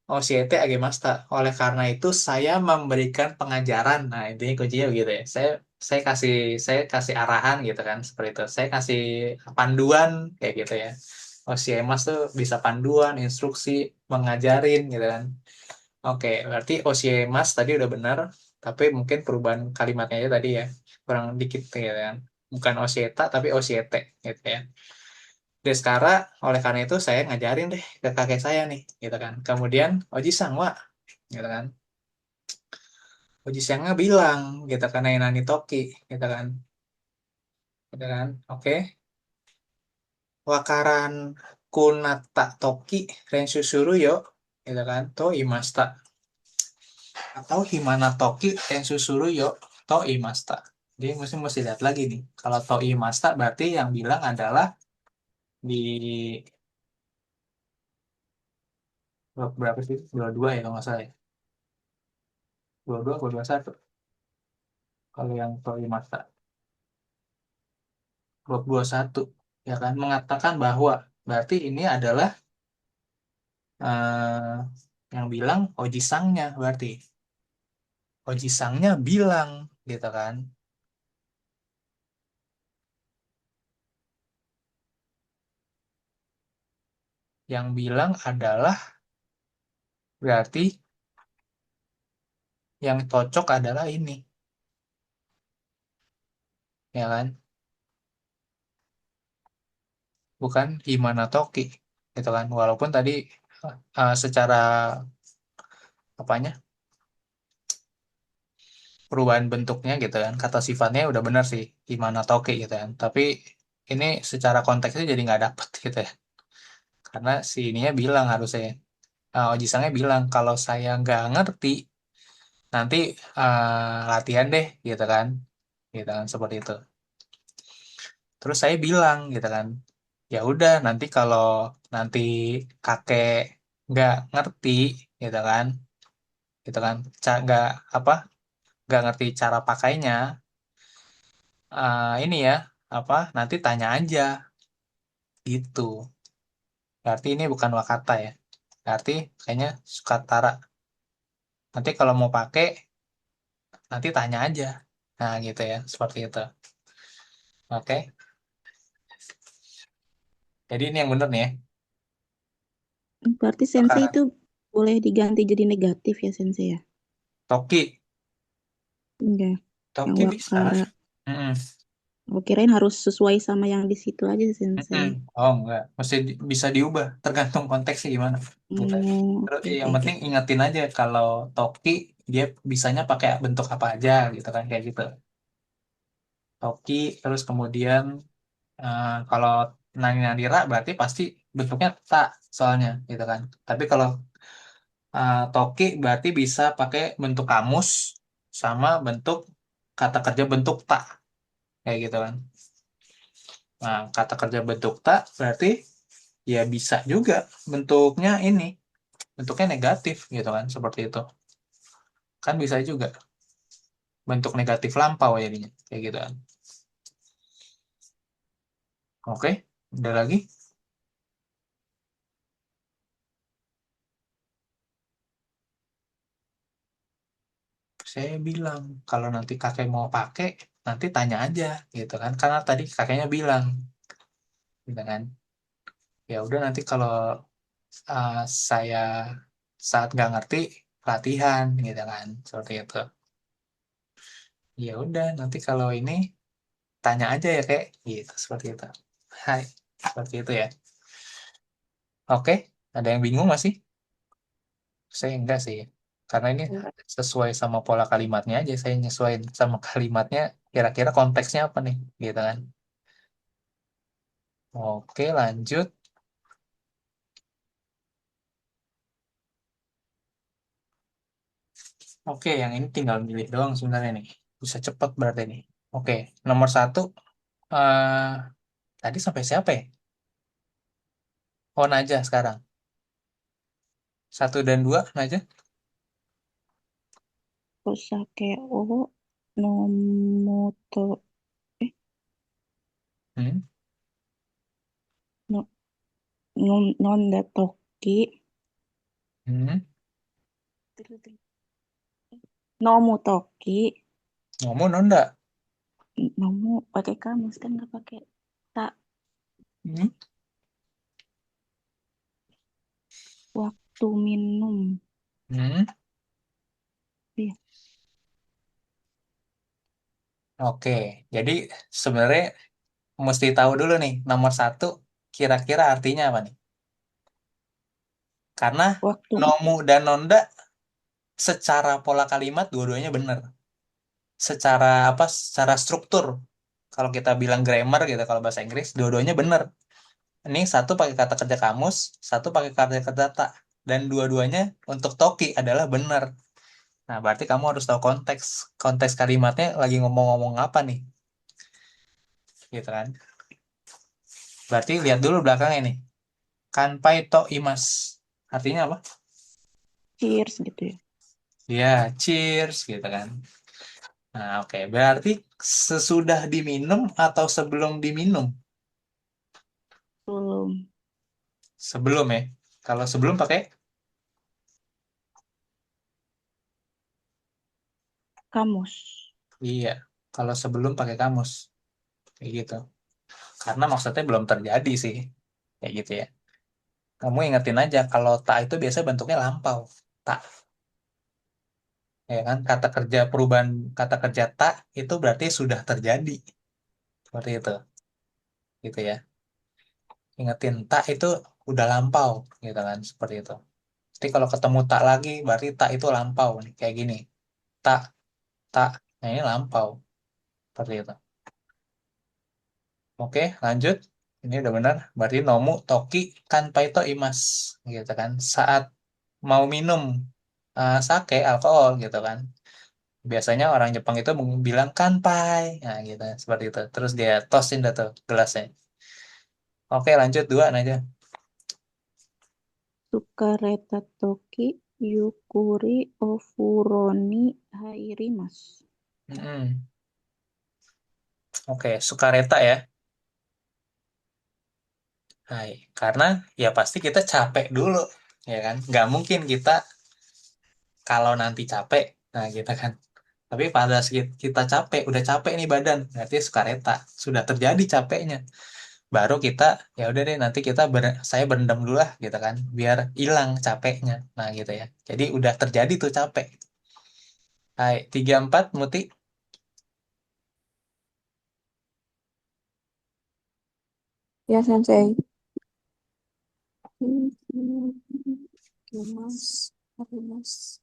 Speaker 2: Oshiete agemashita. Oleh karena itu saya memberikan pengajaran. Nah, intinya kuncinya begitu ya. Saya kasih arahan gitu kan seperti itu. Saya kasih panduan kayak gitu ya. Osiemas tuh bisa panduan, instruksi, mengajarin gitu kan. Oke, berarti Osiemas tadi udah benar, tapi mungkin perubahan kalimatnya aja tadi ya. Kurang dikit gitu kan. Bukan Osieta tapi Osiete gitu ya. Deh sekarang oleh karena itu saya ngajarin deh ke kakek saya nih, gitu kan. Kemudian Oji-san wa, gitu kan. Oji-sannya bilang, gitu kan, Nani Toki, gitu kan. Gitu kan. Oke. Wakaran kunata toki renshu suru yo, gitu kan. To imasta. Atau himana toki renshu suru yo to imasta. Jadi mesti lihat lagi nih. Kalau to imasta berarti yang bilang adalah di berapa sih? 22 ya kalau nggak salah ya. 22 atau 21. Kalau yang to imasta. 21 ya kan mengatakan bahwa berarti ini adalah eh, yang bilang Oji Sangnya berarti Oji Sangnya bilang gitu kan yang bilang adalah berarti yang cocok adalah ini ya kan bukan Himana Toki gitu kan walaupun tadi secara apanya perubahan bentuknya gitu kan kata sifatnya udah benar sih Himana Toki gitu kan tapi ini secara konteksnya jadi nggak dapet gitu ya karena si ininya bilang harusnya Oji-sangnya bilang kalau saya nggak ngerti nanti latihan deh gitu kan seperti itu terus saya bilang gitu kan ya udah nanti kalau nanti kakek nggak ngerti gitu kan nggak apa nggak ngerti cara pakainya ini ya apa nanti tanya aja gitu berarti ini bukan Wakata ya berarti kayaknya Sukatara nanti kalau mau pakai nanti tanya aja nah gitu ya seperti itu oke jadi ini yang bener nih ya
Speaker 3: Berarti sensei
Speaker 2: Bakaran
Speaker 3: itu boleh diganti jadi negatif ya sensei ya?
Speaker 2: Toki
Speaker 3: Enggak, yang
Speaker 2: Toki bisa
Speaker 3: wakara.
Speaker 2: Mm-mm.
Speaker 3: Aku kirain harus sesuai sama yang di situ aja
Speaker 2: Mm-mm.
Speaker 3: sensei.
Speaker 2: Oh enggak mesti bisa diubah tergantung konteksnya gimana gitu terus
Speaker 3: Oke
Speaker 2: yang
Speaker 3: oke oke.
Speaker 2: penting ingetin aja kalau Toki dia bisanya pakai bentuk apa aja gitu kan kayak gitu Toki terus kemudian kalau Nani Nadira berarti pasti bentuknya tak soalnya gitu kan tapi kalau Toki berarti bisa pakai bentuk kamus sama bentuk kata kerja bentuk tak kayak gitu kan. Nah, kata kerja bentuk tak berarti ya bisa juga bentuknya ini, bentuknya negatif gitu kan, seperti itu. Kan bisa juga bentuk negatif lampau jadinya kayak gitu kan. Oke, ada lagi? saya bilang kalau nanti kakek mau pakai, nanti tanya aja gitu kan. Karena tadi kakeknya bilang, gitu kan. Ya udah nanti kalau saya saat nggak ngerti latihan gitu kan, seperti itu. Ya udah nanti kalau ini tanya aja ya kayak gitu, seperti itu. Hai, seperti itu ya. Oke, ada yang bingung masih? Saya enggak sih, karena ini
Speaker 4: Enggak.
Speaker 2: sesuai sama pola kalimatnya aja. Saya nyesuaiin sama kalimatnya, kira-kira konteksnya apa nih, gitu kan? Oke, lanjut. Oke, yang ini tinggal milih doang sebenarnya nih. Bisa cepet berarti nih. Oke, nomor satu. eh Tadi sampai siapa ya? Oh, Najah sekarang. Satu dan dua, Najah.
Speaker 3: Kosakeo no moto eh
Speaker 2: Hmm.
Speaker 3: no nonda toki
Speaker 2: Hmm.
Speaker 3: nomu toki
Speaker 2: Ngomong nonda.
Speaker 3: nomu pakai kamus kan nggak pakai tak
Speaker 2: Hmm.
Speaker 3: waktu minum.
Speaker 2: Hmm.
Speaker 3: Iya,
Speaker 2: Oke, jadi sebenarnya mesti tahu dulu nih, nomor satu kira-kira artinya apa nih? Karena
Speaker 3: waktu
Speaker 2: nomu dan nonda secara pola kalimat dua-duanya benar. Secara apa? Secara struktur. Kalau kita bilang grammar gitu, kalau bahasa Inggris, dua-duanya benar. Ini satu pakai kata kerja kamus, satu pakai kata kerja tak. Dan dua-duanya untuk Toki adalah benar. Nah, berarti kamu harus tahu konteks. Konteks kalimatnya lagi ngomong-ngomong apa nih? Gitu kan? Berarti lihat dulu belakangnya nih. Kanpai to imas. Artinya apa?
Speaker 3: cheers gitu ya.
Speaker 2: Ya, cheers gitu kan. Nah, oke. Berarti sesudah diminum atau sebelum diminum?
Speaker 3: Belum
Speaker 2: Sebelum ya. Kalau sebelum pakai
Speaker 3: kamus.
Speaker 2: iya. Kalau sebelum pakai kamus. Kayak gitu. Karena maksudnya belum terjadi sih. Kayak gitu ya. Kamu ingetin aja kalau tak itu biasa bentuknya lampau. Tak, ya kan? Kata kerja perubahan kata kerja tak itu berarti sudah terjadi. Seperti itu. Gitu ya. Ingetin tak itu udah lampau gitu kan, seperti itu. Jadi kalau ketemu tak lagi berarti tak itu lampau nih, kayak gini. Tak, tak. Nah, ini lampau. Seperti itu. Oke, lanjut. Ini udah benar. Berarti nomu toki kanpai to imas. Gitu kan. Saat mau minum sake, alkohol gitu kan. Biasanya orang Jepang itu bilang kanpai. Nah, gitu. Seperti itu. Terus dia tosin dah tuh gelasnya. Oke, lanjut dua aja.
Speaker 3: Sukareta toki yukuri ofuroni hairimas.
Speaker 2: Mm-mm. Oke, sukareta ya. Hai, karena ya pasti kita capek dulu, ya kan? Nggak mungkin kita kalau nanti capek, nah gitu kan. Tapi pada saat kita capek, udah capek nih badan, berarti sukareta, sudah terjadi capeknya. Baru kita, ya udah deh nanti saya berendam dulu lah, gitu kan, biar hilang capeknya. Nah gitu ya. Jadi udah terjadi tuh capek. Hai, 34 Muti.
Speaker 1: Ya, Sensei. Mas, Mas.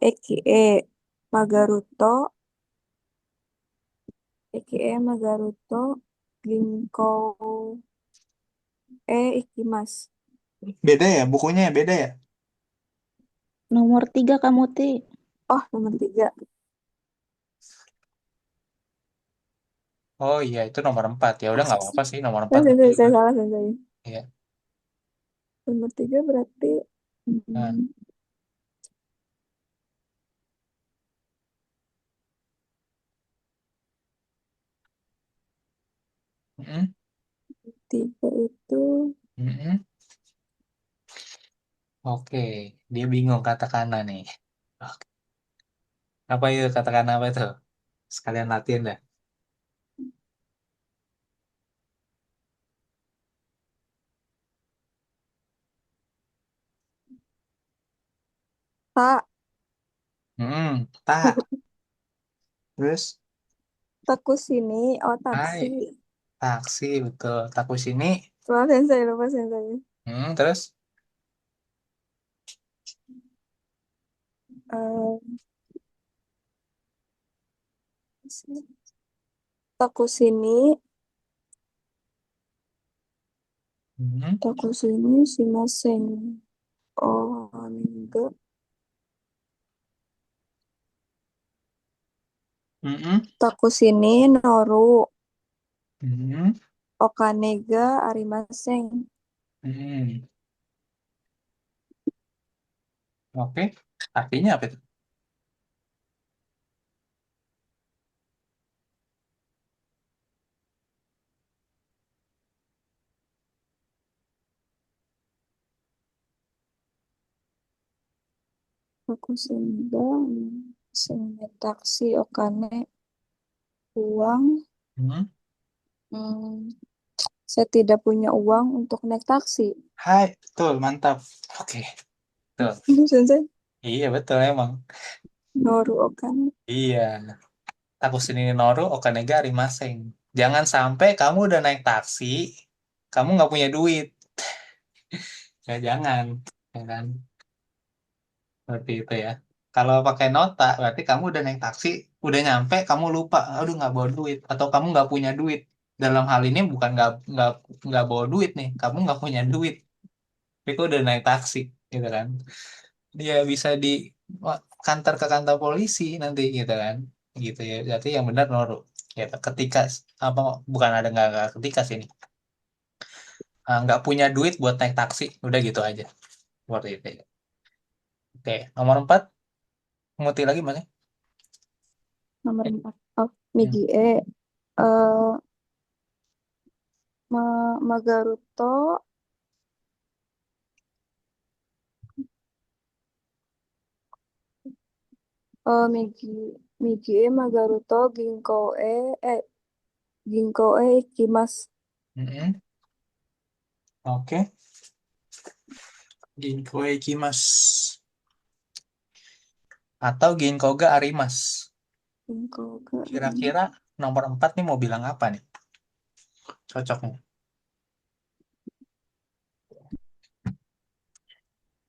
Speaker 1: Eki Magaruto, Eki Magaruto, Ginko Ikimas.
Speaker 2: Beda ya, bukunya ya beda ya?
Speaker 3: Nomor 3 kamu teh.
Speaker 1: Oh, nomor 3.
Speaker 2: Oh iya, itu nomor 4. Ya udah nggak apa-apa sih, nomor 4
Speaker 1: Saya
Speaker 2: juga.
Speaker 1: salah, Sensei.
Speaker 2: Iya.
Speaker 1: Nomor 3 berarti
Speaker 2: Nah,
Speaker 1: hmm, 3 itu
Speaker 2: Oke, dia bingung kata kana nih. Apa itu katakan apa itu? Sekalian latihan dah.
Speaker 1: Tak,
Speaker 2: Tak. Terus,
Speaker 1: taku sini, oh
Speaker 2: hai,
Speaker 1: taksi.
Speaker 2: taksi betul. Taku sini.
Speaker 1: Lupa sensei, lupa sensei.
Speaker 2: Terus,
Speaker 1: Eh, taku sini,
Speaker 2: hmm,
Speaker 1: taku sini, shimasen. Oh, enggak.
Speaker 2: hmm,
Speaker 1: Taku sini, noru.
Speaker 2: hmm,
Speaker 1: Okane ga arimasen.
Speaker 2: hmm. Oke, artinya apa itu?
Speaker 1: Taku sini ga, taksi, okane, uang.
Speaker 2: Hmm.
Speaker 1: Hmm, saya tidak punya uang untuk naik taksi.
Speaker 2: Hai, betul, mantap. Oke, betul.
Speaker 1: Sensei,
Speaker 2: Iya, betul emang.
Speaker 1: noru okane.
Speaker 2: Iya, taku sini noru okanega arimaseng. Jangan sampai kamu udah naik taksi, kamu nggak punya duit. Ya jangan, ya kan? Seperti itu ya. Kalau pakai nota, berarti kamu udah naik taksi, udah nyampe, kamu lupa, aduh nggak bawa duit, atau kamu nggak punya duit. Dalam hal ini bukan nggak bawa duit nih, kamu nggak punya duit, tapi kok udah naik taksi, gitu kan? Dia bisa di kantor ke kantor polisi nanti, gitu kan? Gitu ya. Berarti yang benar Noru. Ya, ketika apa bukan ada nggak ketika sini nggak punya duit buat naik taksi, udah gitu aja. Seperti itu. Ya. Oke, nomor 4, ngerti lagi mas?
Speaker 1: Nomor 4. Oh, Migi E. Eh, Magaruto. Migi. Migi E Magaruto Ginko E. Ginko E Ikimasu.
Speaker 2: Mm-mm. Oke, Ginko Ikimasu atau Ginko ga Arimas.
Speaker 1: Ginko ga
Speaker 2: Kira-kira nomor 4 nih mau bilang apa nih? Cocoknya.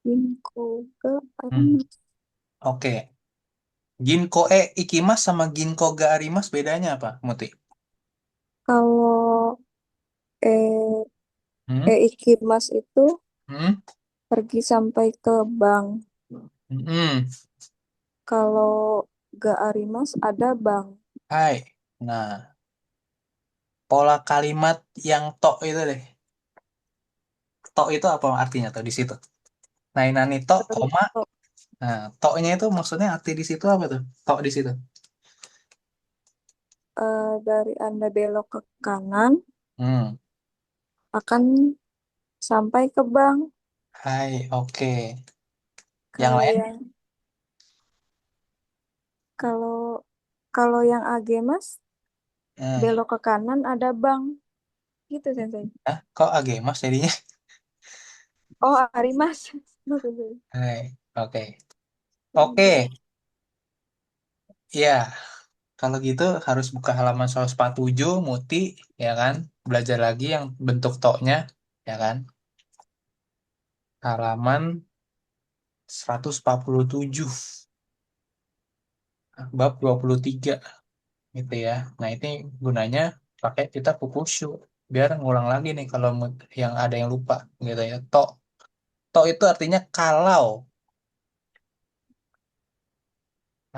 Speaker 1: Ginko ga
Speaker 2: Hmm.
Speaker 1: Arimasu.
Speaker 2: Oke, Ginko Ikimas sama Ginko ga Arimas bedanya apa, Muti?
Speaker 1: Kalau
Speaker 2: Hmm?
Speaker 1: Ikimas itu
Speaker 2: Hmm?
Speaker 1: pergi sampai ke bank.
Speaker 2: Hmm.
Speaker 1: Kalau ga Arimas ada bank.
Speaker 2: Hai. Nah, pola kalimat yang tok itu deh. Tok itu apa artinya tuh di situ? Nainani tok, koma.
Speaker 1: Oh,
Speaker 2: Nah, toknya itu maksudnya arti di situ apa tuh? Tok di situ.
Speaker 1: dari Anda belok ke kanan
Speaker 2: Hmm.
Speaker 1: akan sampai ke bank.
Speaker 2: Hai, oke. Yang
Speaker 1: Kalau
Speaker 2: lain?
Speaker 1: yang kalau kalau yang Agemas
Speaker 2: Eh,
Speaker 1: belok ke kanan ada bank. Gitu sensei.
Speaker 2: kok Agemas jadinya?
Speaker 1: Oh, Arimas. Maksud saya.
Speaker 2: Hai, oke. Oke, ya. Kalau gitu harus buka halaman 147, Muti, ya kan? Belajar lagi yang bentuk toknya, ya kan? Halaman 147, bab 23, gitu ya. Nah, ini gunanya pakai kita Fukushu. Biar ngulang lagi nih kalau yang ada yang lupa, gitu ya. Tok. Tok itu artinya kalau,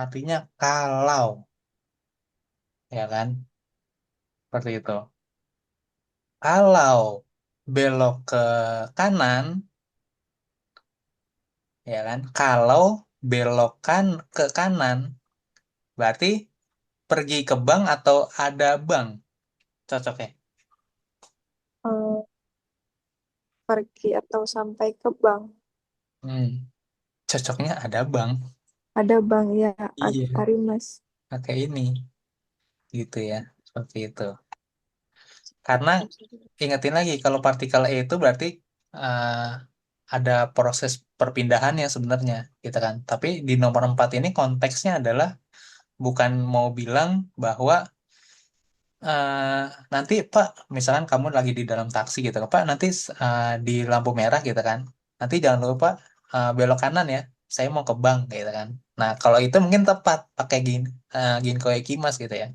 Speaker 2: artinya kalau, ya kan? Seperti itu. Kalau belok ke kanan, ya kan? Kalau belokan ke kanan, berarti pergi ke bank atau ada bank, cocoknya.
Speaker 1: Eh, pergi atau sampai ke bank.
Speaker 2: Hmm, cocoknya ada bank.
Speaker 1: Ada bang ya,
Speaker 2: Iya,
Speaker 1: Arimas.
Speaker 2: pakai ini gitu ya, seperti itu. Karena ingetin lagi kalau partikel E itu berarti eh, ada proses perpindahannya sebenarnya, gitu kan. Tapi di nomor 4 ini konteksnya adalah bukan mau bilang bahwa eh, nanti Pak, misalkan kamu lagi di dalam taksi gitu, Pak, nanti di lampu merah gitu kan. Nanti jangan lupa belok kanan ya. Saya mau ke bank gitu kan. Nah, kalau itu mungkin tepat pakai Ginkgo Ekimas gitu ya.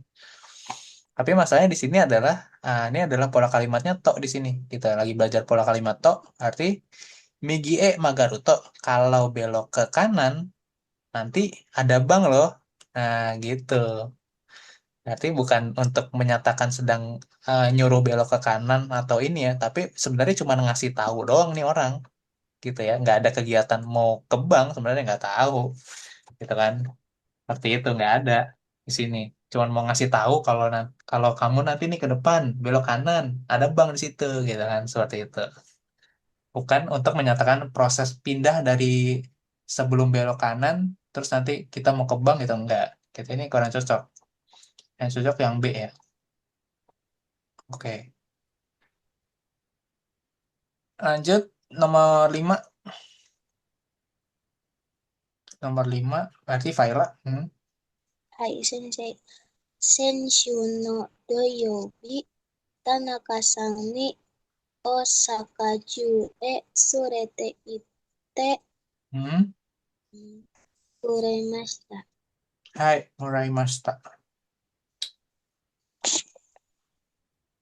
Speaker 2: Tapi masalahnya di sini adalah ini adalah pola kalimatnya to di sini. Kita lagi belajar pola kalimat to, arti Migie Magaruto. Kalau belok ke kanan nanti ada bank loh. Nah, gitu. Berarti bukan untuk menyatakan sedang nyuruh belok ke kanan atau ini ya, tapi sebenarnya cuma ngasih tahu doang nih orang, gitu ya. Nggak ada kegiatan mau ke bank, sebenarnya nggak tahu, gitu kan. Seperti itu nggak ada di sini. Cuma mau ngasih tahu kalau kamu nanti nih ke depan belok kanan, ada bank di situ, gitu kan. Seperti itu. Bukan untuk menyatakan proses pindah dari sebelum belok kanan, terus nanti kita mau ke bank gitu enggak. Kita ini kurang cocok. Yang cocok yang B ya. Oke. Lanjut nomor 5. Nomor 5 berarti Faila.
Speaker 5: Hai, sensei. Senshu no doyobi, Tanaka-san ni Osaka ju e surete ite
Speaker 2: Hmm.
Speaker 5: kuremashita.
Speaker 2: Hai, muraimashita.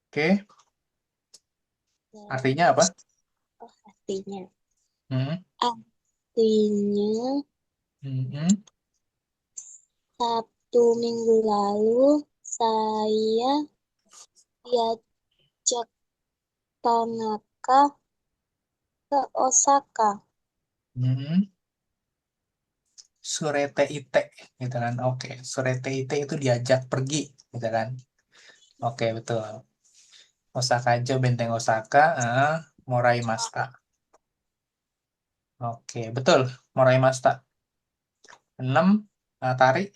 Speaker 2: Oke, artinya apa?
Speaker 5: Oh, artinya.
Speaker 2: Hmm.
Speaker 5: Artinya,
Speaker 2: Hmm.
Speaker 5: Sabtu minggu lalu saya diajak Tanaka ke Osaka.
Speaker 2: Hmm. Surete ite, gitu kan. Oke, surete ite itu diajak pergi, gitu kan. Oke, betul. Osaka aja, benteng Osaka, Moraimashita. Oke, betul. Moraimashita. 6, Tari.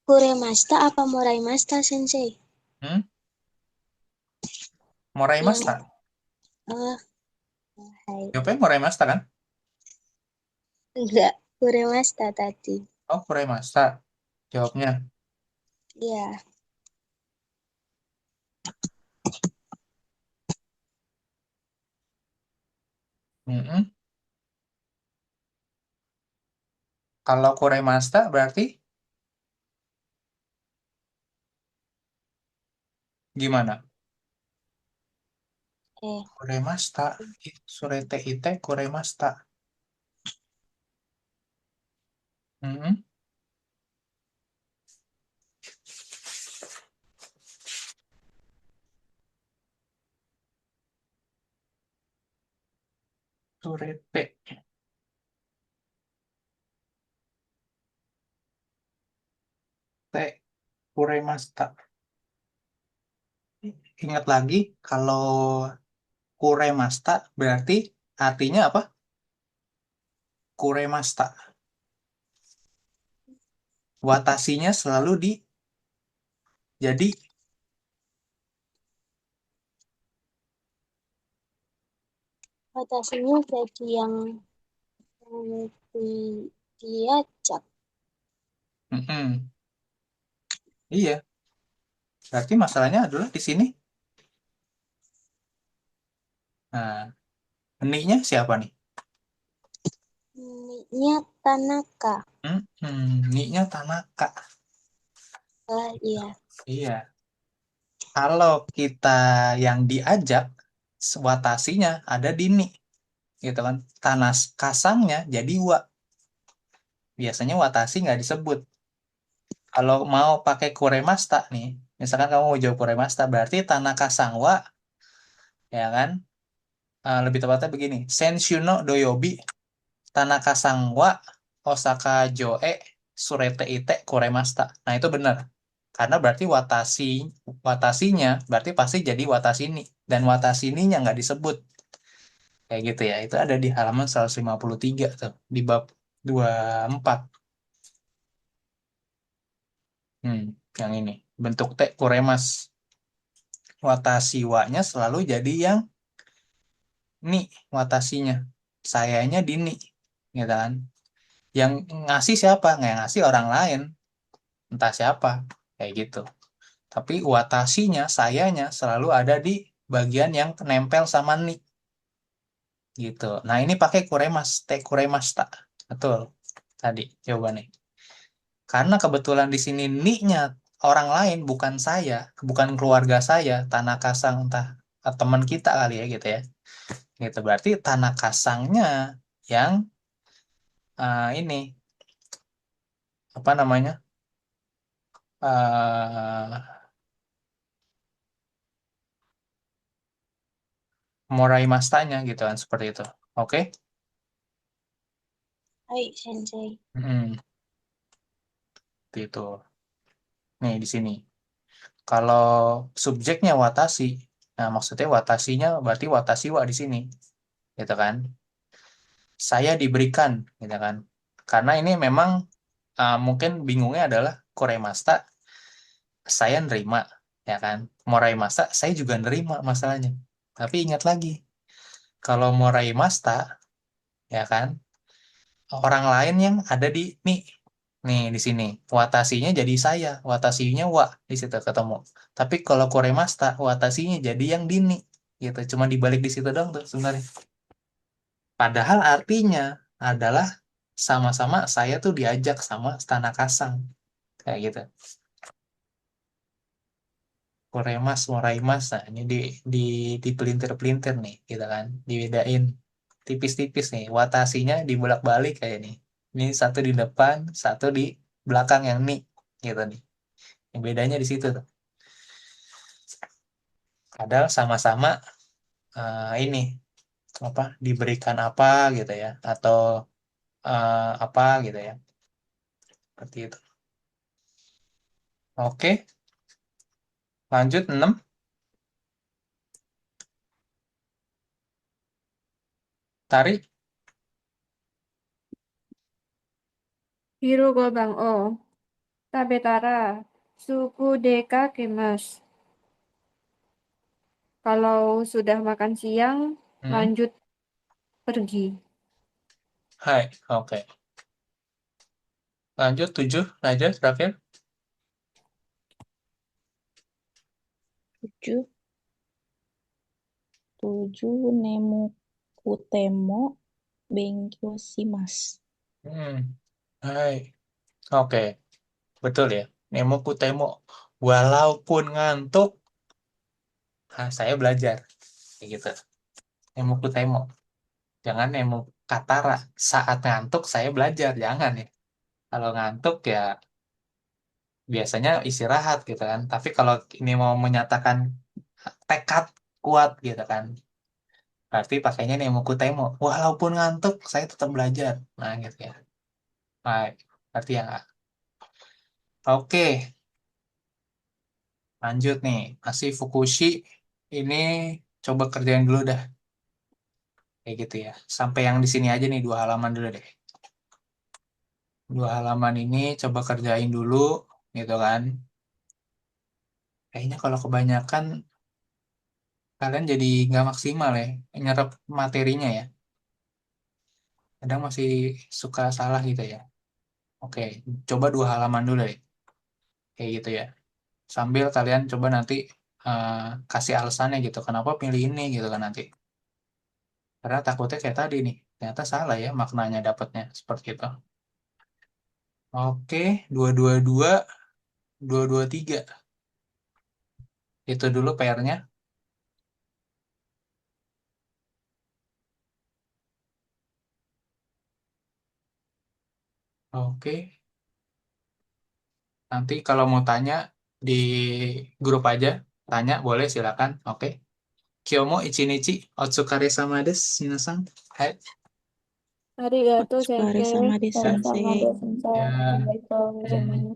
Speaker 5: Kuremashita apa Moraimashita, Sensei?
Speaker 2: Hmm?
Speaker 5: Yang
Speaker 2: Moraimashita.
Speaker 5: oh, hai.
Speaker 2: Jawabnya Moraimashita kan?
Speaker 5: Enggak, Kuremashita tadi.
Speaker 2: Oh, Moraimashita. Jawabnya.
Speaker 5: Iya.
Speaker 2: Hmm. Kalau Kuremashita berarti gimana? Kuremashita. Surete ite kuremashita. Hmm. Surete. Te kuremashita. Ingat lagi, kalau kuremashita berarti artinya apa? Kuremashita. Watasinya selalu jadi
Speaker 5: Batasinya jadi yang diajak.
Speaker 2: mm-mm. Iya. Berarti masalahnya adalah di sini. Nah, nih-nya siapa nih?
Speaker 5: Nya Tanaka.
Speaker 2: Nih-nya Tanaka.
Speaker 5: Oh iya.
Speaker 2: Iya. Kalau kita yang diajak, watasinya ada di ni, gitu kan. Tanas kasangnya jadi wa. Biasanya watashi nggak disebut. Kalau mau pakai kuremasta nih, misalkan kamu mau jawab kuremasta, berarti tanaka sangwa, ya kan? Lebih tepatnya begini, Senshu no doyobi, tanaka sangwa, Osaka joe, surete ite kuremasta. Nah itu benar. Karena berarti watasinya berarti pasti jadi watashi ni. Dan watashi ni-nya nggak disebut. Kayak gitu ya. Itu ada di halaman 153 tuh, di bab 24. Yang ini. Bentuk T kuremas. Watashi wa-nya selalu jadi yang ni watasinya. Sayanya di ni. Gitu kan. Yang ngasih siapa? Nggak, yang ngasih orang lain. Entah siapa. Kayak gitu. Tapi watashinya, sayanya selalu ada di bagian yang nempel sama ni. Gitu. Nah, ini pakai kuremas. Te kuremashita. Betul. Tadi jawabannya. Karena kebetulan di sini ni-nya orang lain, bukan saya, bukan keluarga saya, Tanaka-san, entah teman kita kali ya gitu ya. Gitu berarti Tanaka-sannya yang ini apa namanya? Moraimashita-nya gitu kan seperti itu. Oke?
Speaker 5: Hai, Sensei.
Speaker 2: Mm, seperti itu. Nih di sini. Kalau subjeknya watashi, nah maksudnya watashinya berarti watashi wa di sini. Gitu kan? Saya diberikan, gitu kan? Karena ini memang mungkin bingungnya adalah koremasta, saya nerima, ya kan? Moraimasta, saya juga nerima masalahnya. Tapi ingat lagi, kalau moraimasta, ya kan? Orang lain yang ada di nih di sini. Watashinya jadi saya, watashinya wa di situ ketemu. Tapi kalau koremasta, watashinya jadi yang di ni, gitu. Cuma dibalik di situ dong tuh sebenarnya. Padahal artinya adalah sama-sama saya tuh diajak sama Tanaka-san. Kayak gitu. Koremas, Moraimas. Nah, ini di dipelintir-pelintir nih, gitu kan. Dibedain tipis-tipis nih. Watashinya dibolak-balik kayak nih. Ini satu di depan, satu di belakang yang nih, gitu nih. Yang bedanya di situ tuh. Padahal sama-sama ini apa diberikan apa gitu ya, atau apa gitu ya. Seperti itu. Oke, lanjut 6. Tarik.
Speaker 4: Hiru go bang o. Tabetara. Suku deka kemas. Kalau sudah makan siang, lanjut pergi.
Speaker 2: Hai, oke. Lanjut 7, Raja, terakhir.
Speaker 3: 7 nemu kutemo benkyou shimasu.
Speaker 2: Hai, oke. Betul ya. Nemoku temo. Walaupun ngantuk, saya belajar. Kayak gitu. Nemoku temo. Jangan nemo katara. Saat ngantuk, saya belajar. Jangan ya. Kalau ngantuk ya biasanya istirahat gitu kan. Tapi kalau ini mau menyatakan tekad kuat gitu kan. Berarti pakainya nemoku temo. Walaupun ngantuk, saya tetap belajar. Nah gitu ya. Baik. Berarti ya nggak. Oke. Lanjut nih. Masih Fukushi. Ini coba kerjain dulu dah. Kayak gitu ya. Sampai yang di sini aja nih 2 halaman dulu deh. 2 halaman ini coba kerjain dulu gitu kan. Kayaknya kalau kebanyakan kalian jadi nggak maksimal ya nyerap materinya ya. Kadang masih suka salah gitu ya. Oke, coba 2 halaman dulu deh. Kayak gitu ya. Sambil kalian coba nanti eh, kasih alasannya gitu. Kenapa pilih ini gitu kan nanti. Karena takutnya kayak tadi nih. Ternyata salah ya maknanya dapatnya. Seperti itu. Oke, 222, 223. Itu dulu PR-nya. Oke. Nanti kalau mau tanya di grup aja. Tanya boleh silakan. Oke. Kyomo ichinichi otsukare-sama desu, minasan. Hai.
Speaker 4: Arigato,
Speaker 3: Otsukare
Speaker 4: sensei.
Speaker 3: sama desu,
Speaker 4: Sama
Speaker 3: sensei.
Speaker 4: sensei.
Speaker 2: Ya.
Speaker 4: Assalamualaikum.
Speaker 2: Hmm.